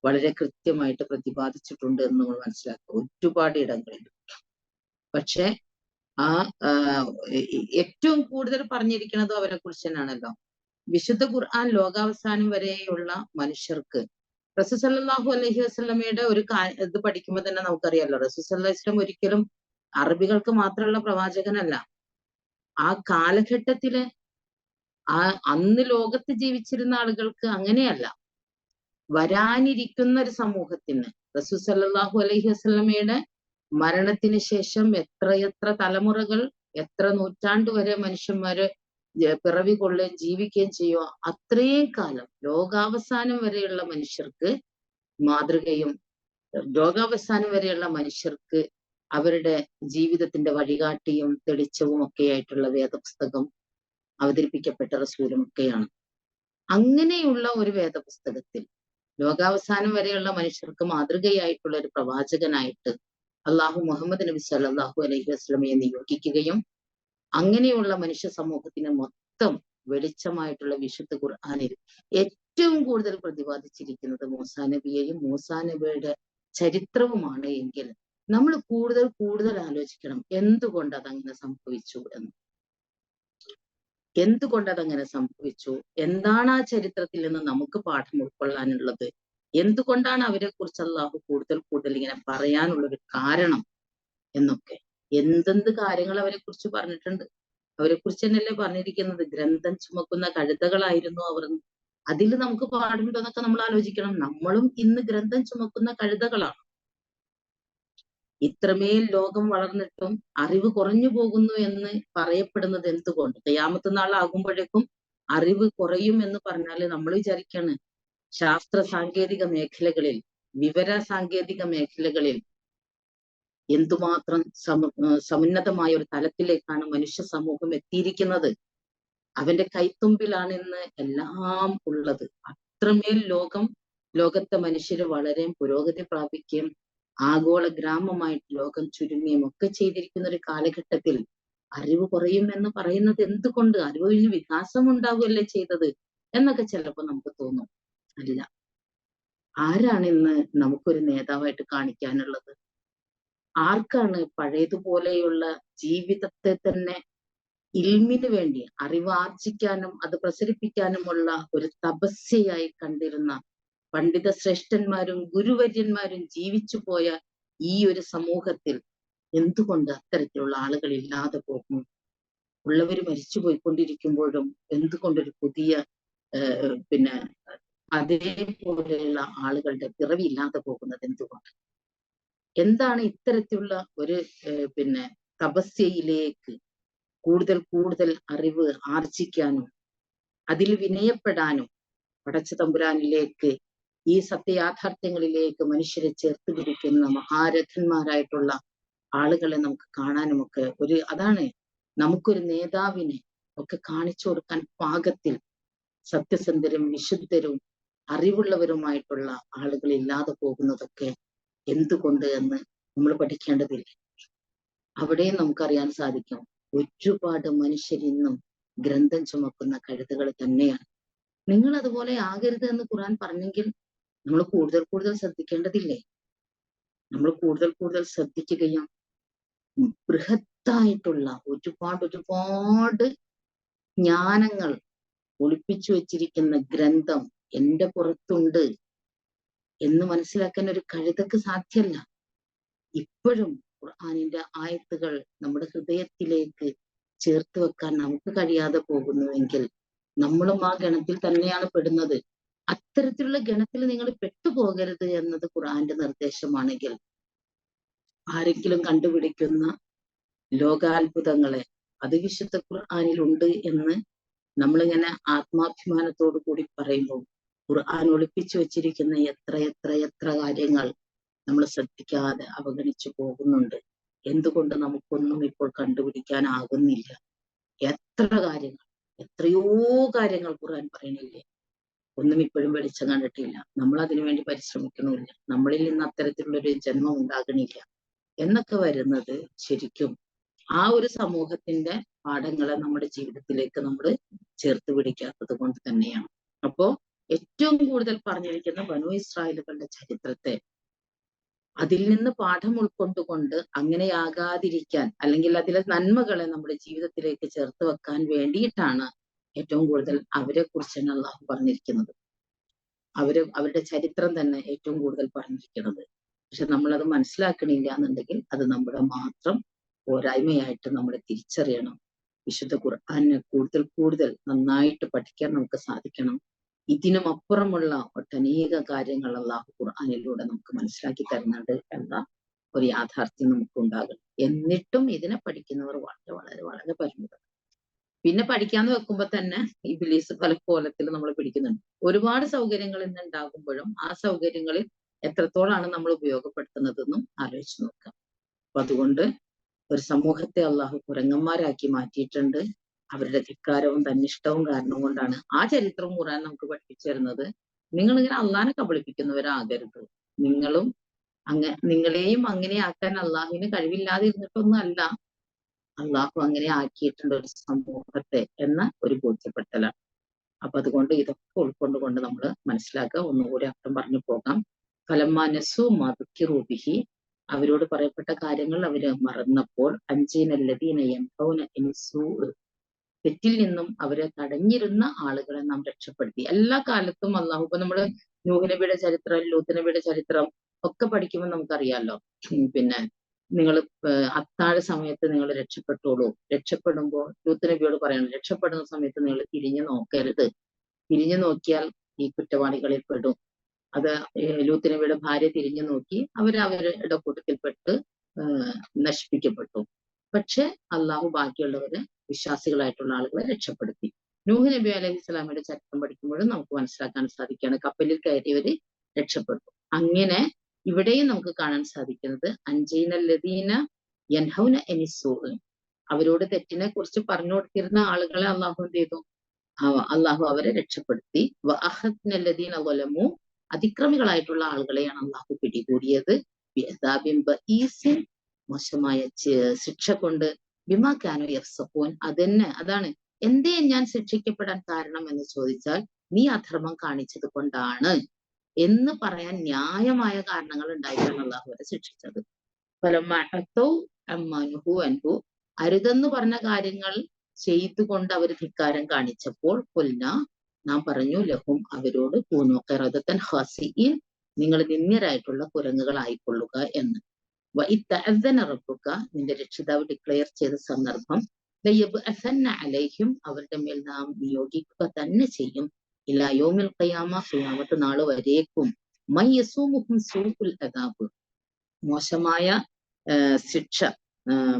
വളരെ കൃത്യമായിട്ട് പ്രതിപാദിച്ചിട്ടുണ്ട് എന്ന് നമ്മൾ മനസ്സിലാക്കുക, ഒരുപാട് ഇടങ്ങളിൽ. പക്ഷെ ആ ഏറ്റവും കൂടുതൽ പറഞ്ഞിരിക്കുന്നതും അവരെ കുറിച്ച് തന്നെയാണല്ലോ. വിശുദ്ധ ഖുർആൻ ലോകാവസാനം വരെയുള്ള മനുഷ്യർക്ക്, റസൂൽ സല്ലല്ലാഹു അലൈഹി വസല്ലമയുടെ ഒരു ഇത് പഠിക്കുമ്പോൾ തന്നെ നമുക്കറിയാലോ, റസൂൽ സല്ലല്ലാഹു അലൈഹി വസല്ലം ഒരിക്കലും അറബികൾക്ക് മാത്രമുള്ള പ്രവാചകനല്ല. ആ കാലഘട്ടത്തില് അന്ന് ലോകത്ത് ജീവിച്ചിരുന്ന ആളുകൾക്ക് അങ്ങനെയല്ല. വരാനിരിക്കുന്ന ഒരു സമൂഹത്തിന് റസൂൽ സല്ലല്ലാഹു അലൈഹി വസല്ലമയുടെ മരണത്തിന് ശേഷം എത്രയെത്ര തലമുറകൾ, എത്ര നൂറ്റാണ്ട് വരെ മനുഷ്യന്മാര് പിറവി കൊള്ളുകയും ജീവിക്കുകയും ചെയ്യുക, അത്രയും കാലം ലോകാവസാനം വരെയുള്ള മനുഷ്യർക്ക് മാതൃകയും, ലോകാവസാനം വരെയുള്ള മനുഷ്യർക്ക് അവരുടെ ജീവിതത്തിന്റെ വഴികാട്ടിയും തെളിച്ചവും ഒക്കെയായിട്ടുള്ള വേദപുസ്തകം അവതരിപ്പിക്കപ്പെട്ട റസൂലും ഒക്കെയാണ്. അങ്ങനെയുള്ള ഒരു വേദപുസ്തകത്തിൽ ലോകാവസാനം വരെയുള്ള മനുഷ്യർക്ക് മാതൃകയായിട്ടുള്ള ഒരു പ്രവാചകനായിട്ട് അള്ളാഹു മുഹമ്മദ് നബി സല്ലല്ലാഹു അലൈഹി വസല്ലമയെ നിയോഗിക്കുകയും അങ്ങനെയുള്ള മനുഷ്യ സമൂഹത്തിന് മൊത്തം വെളിച്ചമായിട്ടുള്ള വിശുദ്ധ ഖുർആനിൽ ഏറ്റവും കൂടുതൽ പ്രതിപാദിച്ചിരിക്കുന്നത് മൂസാ നബിയെയും മൂസാ നബിയുടെ ചരിത്രവുമാണ് എങ്കിൽ നമ്മൾ കൂടുതൽ കൂടുതൽ ആലോചിക്കണം എന്തുകൊണ്ട് അതങ്ങനെ സംഭവിച്ചു എന്ന്. എന്തുകൊണ്ട് അതങ്ങനെ സംഭവിച്ചു, എന്താണ് ആ ചരിത്രത്തിൽ നിന്ന് നമുക്ക് പാഠം ഉൾക്കൊള്ളാനുള്ളത്, എന്തുകൊണ്ടാണ് അവരെ കുറിച്ച് അള്ളാഹു കൂടുതൽ കൂടുതൽ ഇങ്ങനെ പറയാനുള്ളൊരു കാരണം എന്നൊക്കെ. എന്തെന്ത് കാര്യങ്ങൾ അവരെ കുറിച്ച് പറഞ്ഞിട്ടുണ്ട്. അവരെ കുറിച്ച് തന്നെയല്ലേ പറഞ്ഞിരിക്കുന്നത്, ഗ്രന്ഥം ചുമക്കുന്ന കഴുതകളായിരുന്നു അവർ. അതിൽ നമുക്ക് പാഠമുണ്ടോ എന്നൊക്കെ നമ്മൾ ആലോചിക്കണം. നമ്മളും ഇന്ന് ഗ്രന്ഥം ചുമക്കുന്ന കഴുതകളാണ്. ഇത്രമേൽ ലോകം വളർന്നിട്ടും അറിവ് കുറഞ്ഞു പോകുന്നു എന്ന് പറയപ്പെടുന്നത് എന്തുകൊണ്ട്? ഖിയാമത്ത് നാളാകുമ്പോഴേക്കും അറിവ് കുറയും എന്ന് പറഞ്ഞാൽ നമ്മൾ വിചാരിക്കാണ് ശാസ്ത്ര സാങ്കേതിക മേഖലകളിൽ, വിവര സാങ്കേതിക മേഖലകളിൽ എന്തുമാത്രം സമുന്നതമായ ഒരു തലത്തിലേക്കാണ് മനുഷ്യ സമൂഹം എത്തിയിരിക്കുന്നത്. അവന്റെ കൈത്തുമ്പിലാണ് ഇന്ന് എല്ലാം ഉള്ളത്. അത്രമേൽ ലോകത്തെ മനുഷ്യര് വളരെ പുരോഗതി പ്രാപിക്കുകയും ആഗോള ഗ്രാമമായിട്ട് ലോകം ചുരുങ്ങുകയും ഒക്കെ ചെയ്തിരിക്കുന്ന ഒരു കാലഘട്ടത്തിൽ അറിവ് കുറയും എന്ന് പറയുന്നത് എന്തുകൊണ്ട്? അറിവിന് വികാസം ഉണ്ടാവുകയല്ലേ ചെയ്തത് എന്നൊക്കെ ചിലപ്പോൾ നമുക്ക് തോന്നും. അല്ല, ആരാണ് ഇന്ന് നമുക്കൊരു നേതാവായിട്ട് കാണിക്കാനുള്ളത്? ആർക്കാണ് പഴയതുപോലെയുള്ള ജീവിതത്തെ തന്നെ ഇൽമിന് വേണ്ടി അറിവാർജിക്കാനും അത് പ്രസരിപ്പിക്കാനുമുള്ള ഒരു തപസ്യയായി കണ്ടിരുന്ന പണ്ഡിത ശ്രേഷ്ഠന്മാരും ഗുരുവര്യന്മാരും ജീവിച്ചു പോയ ഈ ഒരു സമൂഹത്തിൽ എന്തുകൊണ്ട് അത്തരത്തിലുള്ള ആളുകൾ ഇല്ലാതെ പോകുന്നു? ഉള്ളവർ മരിച്ചു പോയിക്കൊണ്ടിരിക്കുമ്പോഴും എന്തുകൊണ്ടൊരു പുതിയ പിന്നെ അതേപോലെയുള്ള ആളുകളുടെ പിറവി ഇല്ലാതെ പോകുന്നത് എന്തുകൊണ്ട്? എന്താണ് ഇത്തരത്തിലുള്ള ഒരു പിന്നെ തപസ്യയിലേക്ക് കൂടുതൽ കൂടുതൽ അറിവ് ആർജിക്കാനും അതിൽ വിനയപ്പെടാനും പടച്ച തമ്പുരാനിലേക്ക് ഈ സത്യയാഥാർത്ഥ്യങ്ങളിലേക്ക് മനുഷ്യരെ ചേർത്ത് പിടിക്കുന്ന മഹാരഥന്മാരായിട്ടുള്ള ആളുകളെ നമുക്ക് കാണാനുമൊക്കെ അതാണ് നമുക്കൊരു നേതാവിനെ ഒക്കെ കാണിച്ചു കൊടുക്കാൻ പാകത്തിൽ സത്യസന്ധരും വിശുദ്ധരും അറിവുള്ളവരുമായിട്ടുള്ള ആളുകൾ ഇല്ലാതെ പോകുന്നതൊക്കെ എന്തുകൊണ്ട് എന്ന് നമ്മൾ പഠിക്കേണ്ടതില്ല. അവിടെയും നമുക്കറിയാൻ സാധിക്കും ഒരുപാട് മനുഷ്യരിന്നും ഗ്രന്ഥം ചുമക്കുന്ന കഴുതുകൾ തന്നെയാണ്. നിങ്ങൾ അതുപോലെ ആകരുത് എന്ന് ഖുർആൻ പറഞ്ഞെങ്കിൽ നമ്മൾ കൂടുതൽ കൂടുതൽ ശ്രദ്ധിക്കേണ്ടതില്ലേ? നമ്മൾ കൂടുതൽ കൂടുതൽ ശ്രദ്ധിക്കുകയും ബൃഹത്തായിട്ടുള്ള ഒരുപാട് ജ്ഞാനങ്ങൾ ഒളിപ്പിച്ചു വെച്ചിരിക്കുന്ന ഗ്രന്ഥം എന്റെ പുറത്തുണ്ട് എന്ന് മനസ്സിലാക്കാൻ ഒരു കഴുതക്ക് സാധ്യമല്ല. ഇപ്പോഴും ഖുർആനിന്റെ ആയത്തുകൾ നമ്മുടെ ഹൃദയത്തിലേക്ക് ചേർത്ത് വെക്കാൻ നമുക്ക് കഴിയാതെ പോകുന്നുവെങ്കിൽ നമ്മളും ആ ഗണത്തിൽ തന്നെയാണ് പെടുന്നത്. അത്തരത്തിലുള്ള ഗണത്തിൽ നിങ്ങൾ പെട്ടുപോകരുത് എന്നത് ഖുർആന്റെ നിർദ്ദേശമാണെങ്കിൽ ആരെങ്കിലും കണ്ടുപിടിക്കുന്ന ലോകാത്ഭുതങ്ങളെ അത് വിശുദ്ധ ഖുർആനിലുണ്ട് എന്ന് നമ്മളിങ്ങനെ ആത്മാഭിമാനത്തോടു കൂടി പറയുമ്പോൾ ഖുർആൻ ഒളിപ്പിച്ചു വെച്ചിരിക്കുന്ന എത്ര കാര്യങ്ങൾ നമ്മൾ ശ്രദ്ധിക്കാതെ അവഗണിച്ചു പോകുന്നുണ്ട്. എന്തുകൊണ്ട് നമുക്കൊന്നും ഇപ്പോൾ കണ്ടുപിടിക്കാനാകുന്നില്ല? എത്രയോ കാര്യങ്ങൾ ഖുർആൻ പറയണില്ലേ? ഒന്നും ഇപ്പോഴും വെളിച്ചം കണ്ടിട്ടില്ല. നമ്മൾ അതിനുവേണ്ടി പരിശ്രമിക്കണമില്ല. നമ്മളിൽ നിന്ന് അത്തരത്തിലുള്ളൊരു ജന്മം ഉണ്ടാകണില്ല എന്നൊക്കെ വരുന്നത് ശരിക്കും ആ ഒരു സമൂഹത്തിന്റെ പാഠങ്ങളെ നമ്മുടെ ജീവിതത്തിലേക്ക് നമ്മൾ ചേർത്ത് പിടിക്കാത്തത് കൊണ്ട് തന്നെയാണ്. അപ്പോ ഏറ്റവും കൂടുതൽ പറഞ്ഞിരിക്കുന്ന ബനൂ ഇസ്രായേലുകളുടെ ചരിത്രത്തെ അതിൽ നിന്ന് പാഠം ഉൾക്കൊണ്ടുകൊണ്ട് അങ്ങനെയാകാതിരിക്കാൻ അല്ലെങ്കിൽ അതിലെ നന്മകളെ നമ്മുടെ ജീവിതത്തിലേക്ക് ചേർത്ത് വെക്കാൻ വേണ്ടിയിട്ടാണ് ഏറ്റവും കൂടുതൽ അവരെ കുറിച്ചാണ് അള്ളാഹു പറഞ്ഞിരിക്കുന്നത്. അവരുടെ ചരിത്രം തന്നെ ഏറ്റവും കൂടുതൽ പറഞ്ഞിരിക്കുന്നത്. പക്ഷെ നമ്മളത് മനസ്സിലാക്കണില്ല എന്നുണ്ടെങ്കിൽ അത് നമ്മുടെ മാത്രം പോരായ്മയായിട്ട് നമ്മൾ തിരിച്ചറിയണം. വിശുദ്ധ ഖുർആനെ കൂടുതൽ നന്നായിട്ട് പഠിക്കാൻ നമുക്ക് സാധിക്കണം. ഇതിനും അപ്പുറമുള്ള ഒട്ടനേക കാര്യങ്ങൾ അള്ളാഹു ഖുർആനിലൂടെ നമുക്ക് മനസ്സിലാക്കി തരുന്നുണ്ട് എന്ന ഒരു യാഥാർത്ഥ്യം നമുക്ക് ഉണ്ടാകണം. എന്നിട്ടും ഇതിനെ പഠിക്കുന്നവർ വളരെ പരിമിതം. പിന്നെ പഠിക്കാന്ന് വെക്കുമ്പോ തന്നെ ഇബ്ലീസ് പല കോലത്തിൽ നമ്മൾ പിടിക്കുന്നുണ്ട്. ഒരുപാട് സൗകര്യങ്ങൾ ഇന്ന് ഉണ്ടാകുമ്പോഴും ആ സൗകര്യങ്ങളിൽ എത്രത്തോളാണ് നമ്മൾ ഉപയോഗപ്പെടുത്തുന്നതെന്നും ആലോചിച്ച് നോക്കാം. അപ്പൊ അതുകൊണ്ട് ഒരു സമൂഹത്തെ അള്ളാഹു കുരങ്ങന്മാരാക്കി മാറ്റിയിട്ടുണ്ട്. അവരുടെ ധിക്കാരവും തന്നിഷ്ടവും കാരണം കൊണ്ടാണ്. ആ ചരിത്രവും ഖുർആൻ നമുക്ക് പഠിപ്പിച്ചു തരുന്നത് നിങ്ങളിങ്ങനെ അള്ളാഹിനെ കബളിപ്പിക്കുന്നവരാകരുത്. നിങ്ങളെയും അങ്ങനെ ആക്കാൻ അള്ളാഹുവിന് കഴിവില്ലാതെ ഇരുന്നിട്ടൊന്നും അല്ല. അള്ളാഹു അങ്ങനെ ആക്കിയിട്ടുണ്ട് ഒരു സമൂഹത്തെ എന്ന ഒരു ബോധ്യപ്പെടുത്തലാണ്. അപ്പൊ അതുകൊണ്ട് ഇതൊക്കെ ഉൾക്കൊണ്ടുകൊണ്ട് നമ്മൾ മനസ്സിലാക്കുക. ഒന്നുകൂടി അർത്ഥം പറഞ്ഞു പോകാം. ഫലമാനസു മദ്കിറൂബിഹി, അവരോട് പറയപ്പെട്ട കാര്യങ്ങൾ അവര് മറന്നപ്പോൾ, അഞ്ചീനല്ലദീന യൻഹൗന അനിസ്സൂ, തെറ്റിൽ നിന്നും അവരെ തടഞ്ഞിരുന്ന ആളുകളെ നാം രക്ഷപ്പെടുത്തി. എല്ലാ കാലത്തും അള്ളാഹു, ഇപ്പൊ നമ്മള് നൂഹ് നബിയുടെ ചരിത്രം, ലൂത്ത് നബിയുടെ ചരിത്രം ഒക്കെ പഠിക്കുമ്പോൾ നമുക്കറിയാലോ. പിന്നെ നിങ്ങൾ അത്താഴ സമയത്ത് നിങ്ങൾ രക്ഷപ്പെട്ടോളൂ. രക്ഷപ്പെടുമ്പോൾ ലൂത്ത് നബിയോട് പറയണം, രക്ഷപ്പെടുന്ന സമയത്ത് നിങ്ങൾ തിരിഞ്ഞു നോക്കരുത്. തിരിഞ്ഞു നോക്കിയാൽ ഈ കുറ്റവാളികളിൽ പെടും. അത് ലൂത്ത് നബിയുടെ ഭാര്യ തിരിഞ്ഞു നോക്കി അവരുടെ കൂട്ടത്തിൽപ്പെട്ട് നശിപ്പിക്കപ്പെട്ടു. പക്ഷെ അള്ളാഹു ബാക്കിയുള്ളവരെ, വിശ്വാസികളായിട്ടുള്ള ആളുകളെ രക്ഷപ്പെടുത്തി. നൂഹ് നബി അലൈഹി സ്വലാമയുടെ ചരിത്രം പഠിക്കുമ്പോഴും നമുക്ക് മനസ്സിലാക്കാൻ സാധിക്കുകയാണ് കപ്പലിൽ കയറിയവര് രക്ഷപ്പെട്ടു. അങ്ങനെ ഇവിടെയും നമുക്ക് കാണാൻ സാധിക്കുന്നത് അഞ്ചീനല്ലദീന യൻഹൗന അനിസ്സൂ, അവരോട് തെറ്റിനെ കുറിച്ച് പറഞ്ഞു കൊടുത്തിരുന്ന ആളുകളെ അള്ളാഹു എന്ത് ചെയ്തു? അള്ളാഹു അവരെ രക്ഷപ്പെടുത്തി. വഅഖദ്നല്ലദീന ളലമു, അതിക്രമികളായിട്ടുള്ള ആളുകളെയാണ് അള്ളാഹു പിടികൂടിയത്. മോശമായ ശിക്ഷ കൊണ്ട്. ബിമാ കാനൂ യഫ്സഖൂൻ, അതാണ് എന്തേ ഞാൻ ശിക്ഷിക്കപ്പെടാൻ കാരണം എന്ന് ചോദിച്ചാൽ നീ അധർമ്മം കാണിച്ചത് കൊണ്ടാണ് എന്ന് പറയാൻ ന്യായമായ കാരണങ്ങൾ ഉണ്ടായിട്ടാണ് അള്ളാഹു അവരെ ശിക്ഷിച്ചത്. അൻഹു, അരുതെന്ന് പറഞ്ഞ കാര്യങ്ങൾ ചെയ്തുകൊണ്ട് അവർ ധിക്കാരം കാണിച്ചപ്പോൾ നാം പറഞ്ഞു ലഹും, അവരോട് കൂനൂ ഖിറദതൻ ഖാസിഈൻ, നിങ്ങൾ നിന്ദ്യരായിട്ടുള്ള കുരങ്ങുകളായിക്കൊള്ളുക എന്ന്. വഇത്തഅദ്ദന റബ്ബുക, നിന്റെ രക്ഷിതാവ് ഡിക്ലെയർ ചെയ്ത സന്ദർഭം, ലയബ്അസന്ന അലൈഹിം, അവരുടെ മേൽ നാം നിയോഗിക്കുക തന്നെ ചെയ്യും. ഇലാ യൗമിൽ ഖിയാമ, ഖിയാമത്ത് നാൾ വരേക്കും മൻ യസൂമുഹും സൂഉൽ അദാബ്, മോശമായ ശിക്ഷ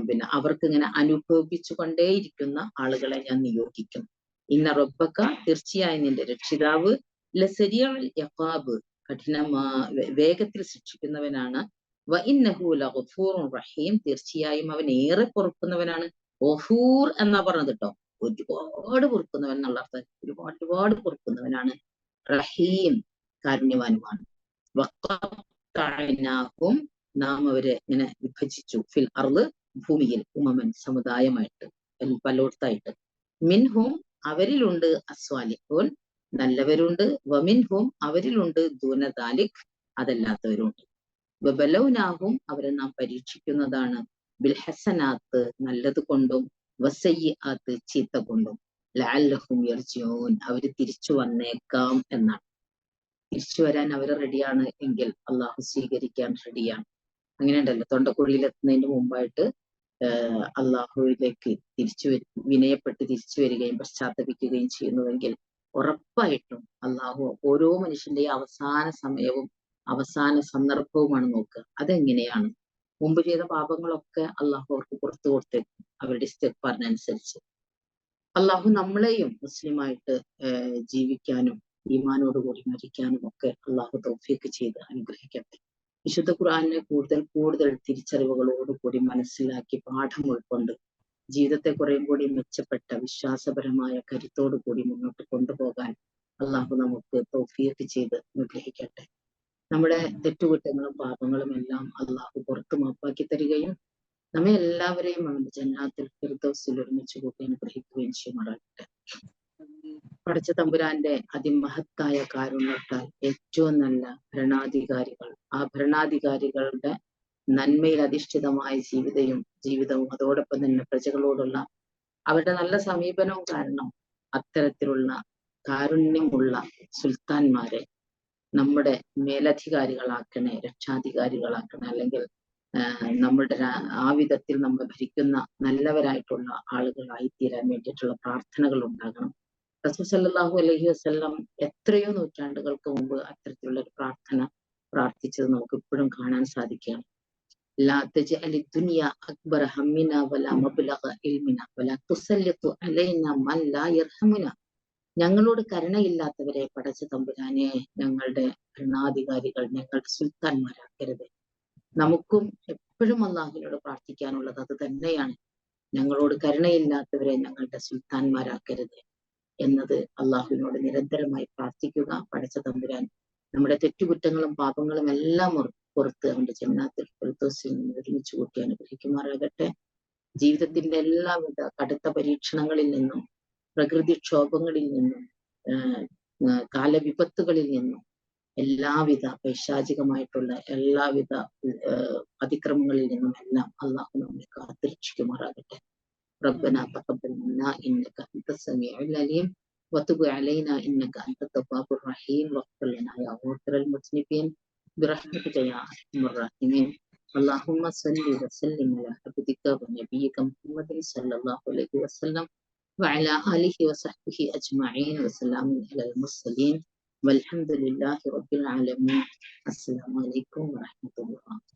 പിന്നെ അവർക്ക് ഇങ്ങനെ അനുഭവിച്ചു കൊണ്ടേയിരിക്കുന്ന ആളുകളെ ഞാൻ നിയോഗിക്കും. ഇന്ന റബ്ബക, തീർച്ചയായും നിന്റെ രക്ഷിതാവ്, ലസരിയുൽ ഇഖാബ്, വേഗത്തിൽ ശിക്ഷിക്കുന്നവനാണ്. വ ഇന്നഹു ലഗഫൂറുർ റഹീം, തീർച്ചയായും അവൻ ഏറെ പൊറുക്കുന്നവനാണ്. ഗഫൂർ എന്നാ പറഞ്ഞത് കേട്ടോ, ഒരുപാട് പൊറുക്കുന്നവൻ എന്നുള്ള അർത്ഥം, ഒരുപാട് പൊറുക്കുന്നവനാണ്. റഹീം, കാരുണ്യവാനുമാണ്. വഖത്തഅനാഹും, നാം അവരെ ഇങ്ങനെ വിഭജിച്ചു, ഫിൽ അർള്, ഭൂമിയിൽ, ഉമമൻ, സമുദായമായിട്ട്, പലോടത്തായിട്ട്. മിൻഹും, അവരിലുണ്ട്, അസ്വാലിഹൂൻ, നല്ലവരുണ്ട്, വമിൻഹും, അവരിലുണ്ട്, ദൂനദാലിക്, അതല്ലാത്തവരുണ്ട്. വബലൗനാഹും, അവരെ നാം പരീക്ഷിക്കുന്നതാണ്, ബിൽഹസനാത്ത്, നല്ലത് കൊണ്ടും, വസയ്യിആത്ത്, ചീത്ത കൊണ്ടും, ലഅല്ലഹും യർജിഊൻ, അവര് തിരിച്ചു വന്നേക്കാം എന്നാണ്. തിരിച്ചു വരാൻ അവർ റെഡിയാണ് എങ്കിൽ അള്ളാഹു സ്വീകരിക്കാൻ റെഡിയാണ്. അങ്ങനെ ഉണ്ടല്ലോ, തൊണ്ടക്കുഴിയിലെത്തുന്നതിന് മുമ്പായിട്ട് അള്ളാഹുവിലേക്ക് വിനയപ്പെട്ട് തിരിച്ചു വരികയും പശ്ചാത്തപിക്കുകയും ചെയ്യുന്നുവെങ്കിൽ ഉറപ്പായിട്ടും അള്ളാഹു ഓരോ മനുഷ്യന്റെയും അവസാന സമയവും അവസാന സന്ദർഭവുമാണ് നോക്കുക. അതെങ്ങനെയാണ്? മുമ്പ് ചെയ്ത പാപങ്ങളൊക്കെ അള്ളാഹു അവർക്ക് പുറത്തു കൊടുത്തേക്കും, അവരുടെ ഇസ്തിഗ്ഫാറിനനുസരിച്ച്. അള്ളാഹു നമ്മളെയും മുസ്ലിമായിട്ട് ജീവിക്കാനും ഈമാനോടുകൂടി മരിക്കാനും ഒക്കെ അള്ളാഹു തൗഫീഖ് ചെയ്ത് അനുഗ്രഹിക്കട്ടെ. വിശുദ്ധ ഖുർആനിനെ കൂടുതൽ തിരിച്ചറിവുകളോടുകൂടി മനസ്സിലാക്കി പാഠം ഉൾക്കൊണ്ട് ജീവിതത്തെ കുറേം കൂടി മെച്ചപ്പെട്ട വിശ്വാസപരമായ കരുത്തോടു കൂടി മുന്നോട്ട് കൊണ്ടുപോകാൻ അള്ളാഹു നമുക്ക് തൗഫീഖ് ചെയ്ത് അനുഗ്രഹിക്കട്ടെ. നമ്മുടെ തെറ്റുകുറ്റങ്ങളും പാപങ്ങളും എല്ലാം അള്ളാഹു പുറത്തു മാപ്പാക്കി തരികയും നമ്മെ എല്ലാവരെയും അവന്റെ ജന്നാത്തുൽ ഫിർദൗസിൽ ഒരുമിച്ച് കൂട്ടി അനുഗ്രഹിക്കുകയും ചെയ്യുമാറാകട്ടെ. പടച്ച തമ്പുരാന്റെ അതിമഹത്തായ കാരുണ്യത്താൽ ഏറ്റവും നല്ല ഭരണാധികാരികൾ, ആ ഭരണാധികാരികളുടെ നന്മയിൽ അധിഷ്ഠിതമായ ജീവിതവും അതോടൊപ്പം തന്നെ പ്രജകളോടുള്ള അവരുടെ നല്ല സമീപനവും കാരണം അത്തരത്തിലുള്ള കാരുണ്യമുള്ള സുൽത്താൻമാരെ നമ്മുടെ മേലധികാരികളാക്കണേ, രക്ഷാധികാരികളാക്കണേ, അല്ലെങ്കിൽ നമ്മുടെ ആ വിധത്തിൽ നമ്മൾ ഭരിക്കുന്ന നല്ലവരായിട്ടുള്ള ആളുകളായി തീരാൻ വേണ്ടിയിട്ടുള്ള പ്രാർത്ഥനകൾ ഉണ്ടാകണം. റസൂൽ സല്ലല്ലാഹു അലൈഹി വസല്ലം എത്രയോ നൂറ്റാണ്ടുകൾക്ക് മുമ്പ് അത്തരത്തിലുള്ള ഒരു പ്രാർത്ഥന പ്രാർത്ഥിച്ചത് നമുക്ക് ഇപ്പോഴും കാണാൻ സാധിക്കുകയാണ്. ലാ തജ്അലി ദുനിയ അക്ബറ ഹമ്മിന വലാ മബ്ലഗ ഇൽമിന വലാ തുസല്ലിതു അലൈനാ മൻ ലാ യർഹമുന. ഞങ്ങളോട് കരുണയില്ലാത്തവരെ പടച്ച തമ്പുരാനെ ഞങ്ങളുടെ ഭരണാധികാരികൾ, ഞങ്ങളുടെ സുൽത്താൻമാരാക്കരുത്. നമുക്കും എപ്പോഴും അള്ളാഹുവിനോട് പ്രാർത്ഥിക്കാനുള്ളത് അത് തന്നെയാണ്. ഞങ്ങളോട് കരുണയില്ലാത്തവരെ ഞങ്ങളുടെ സുൽത്താൻമാരാക്കരുത് എന്നത് അള്ളാഹുവിനോട് നിരന്തരമായി പ്രാർത്ഥിക്കുക. പടച്ച തമ്പുരാൻ നമ്മുടെ തെറ്റുകുറ്റങ്ങളും പാപങ്ങളും എല്ലാം പുറത്ത് അവന്റെ ജന്നാത്തുൽ ഫിർദൗസിൽ നിന്ന് ഒരുമിച്ച് കൂട്ടി അനുഗ്രഹിക്കുമാറാകട്ടെ. ജീവിതത്തിന്റെ എല്ലാവിധ കടുത്ത പരീക്ഷണങ്ങളിൽ നിന്നും പ്രകൃതിക്ഷോഭങ്ങളിൽ നിന്നും കാലവിപത്തുകളിൽ നിന്നും എല്ലാവിധ പൈശാചികമായിട്ടുള്ള എല്ലാവിധ അതിക്രമങ്ങളിൽ നിന്നും എല്ലാം അള്ളാഹു നമ്മെ കാത്തുരക്ഷിക്കുമാറാകട്ടെ. ربنا تقبل منا إنك أنت السميع العليم وتب علينا إنك أنت التواب الرحيم واغفر لنا يا غافر المذنبين برحمتك يا أرحم الراحمين. اللهم صل وسلم على عبدك ونبيك محمد صلى الله عليه وسلم وعلى آله وصحبه أجمعين وسلام على المرسلين والحمد لله رب العالمين. السلام عليكم ورحمة الله.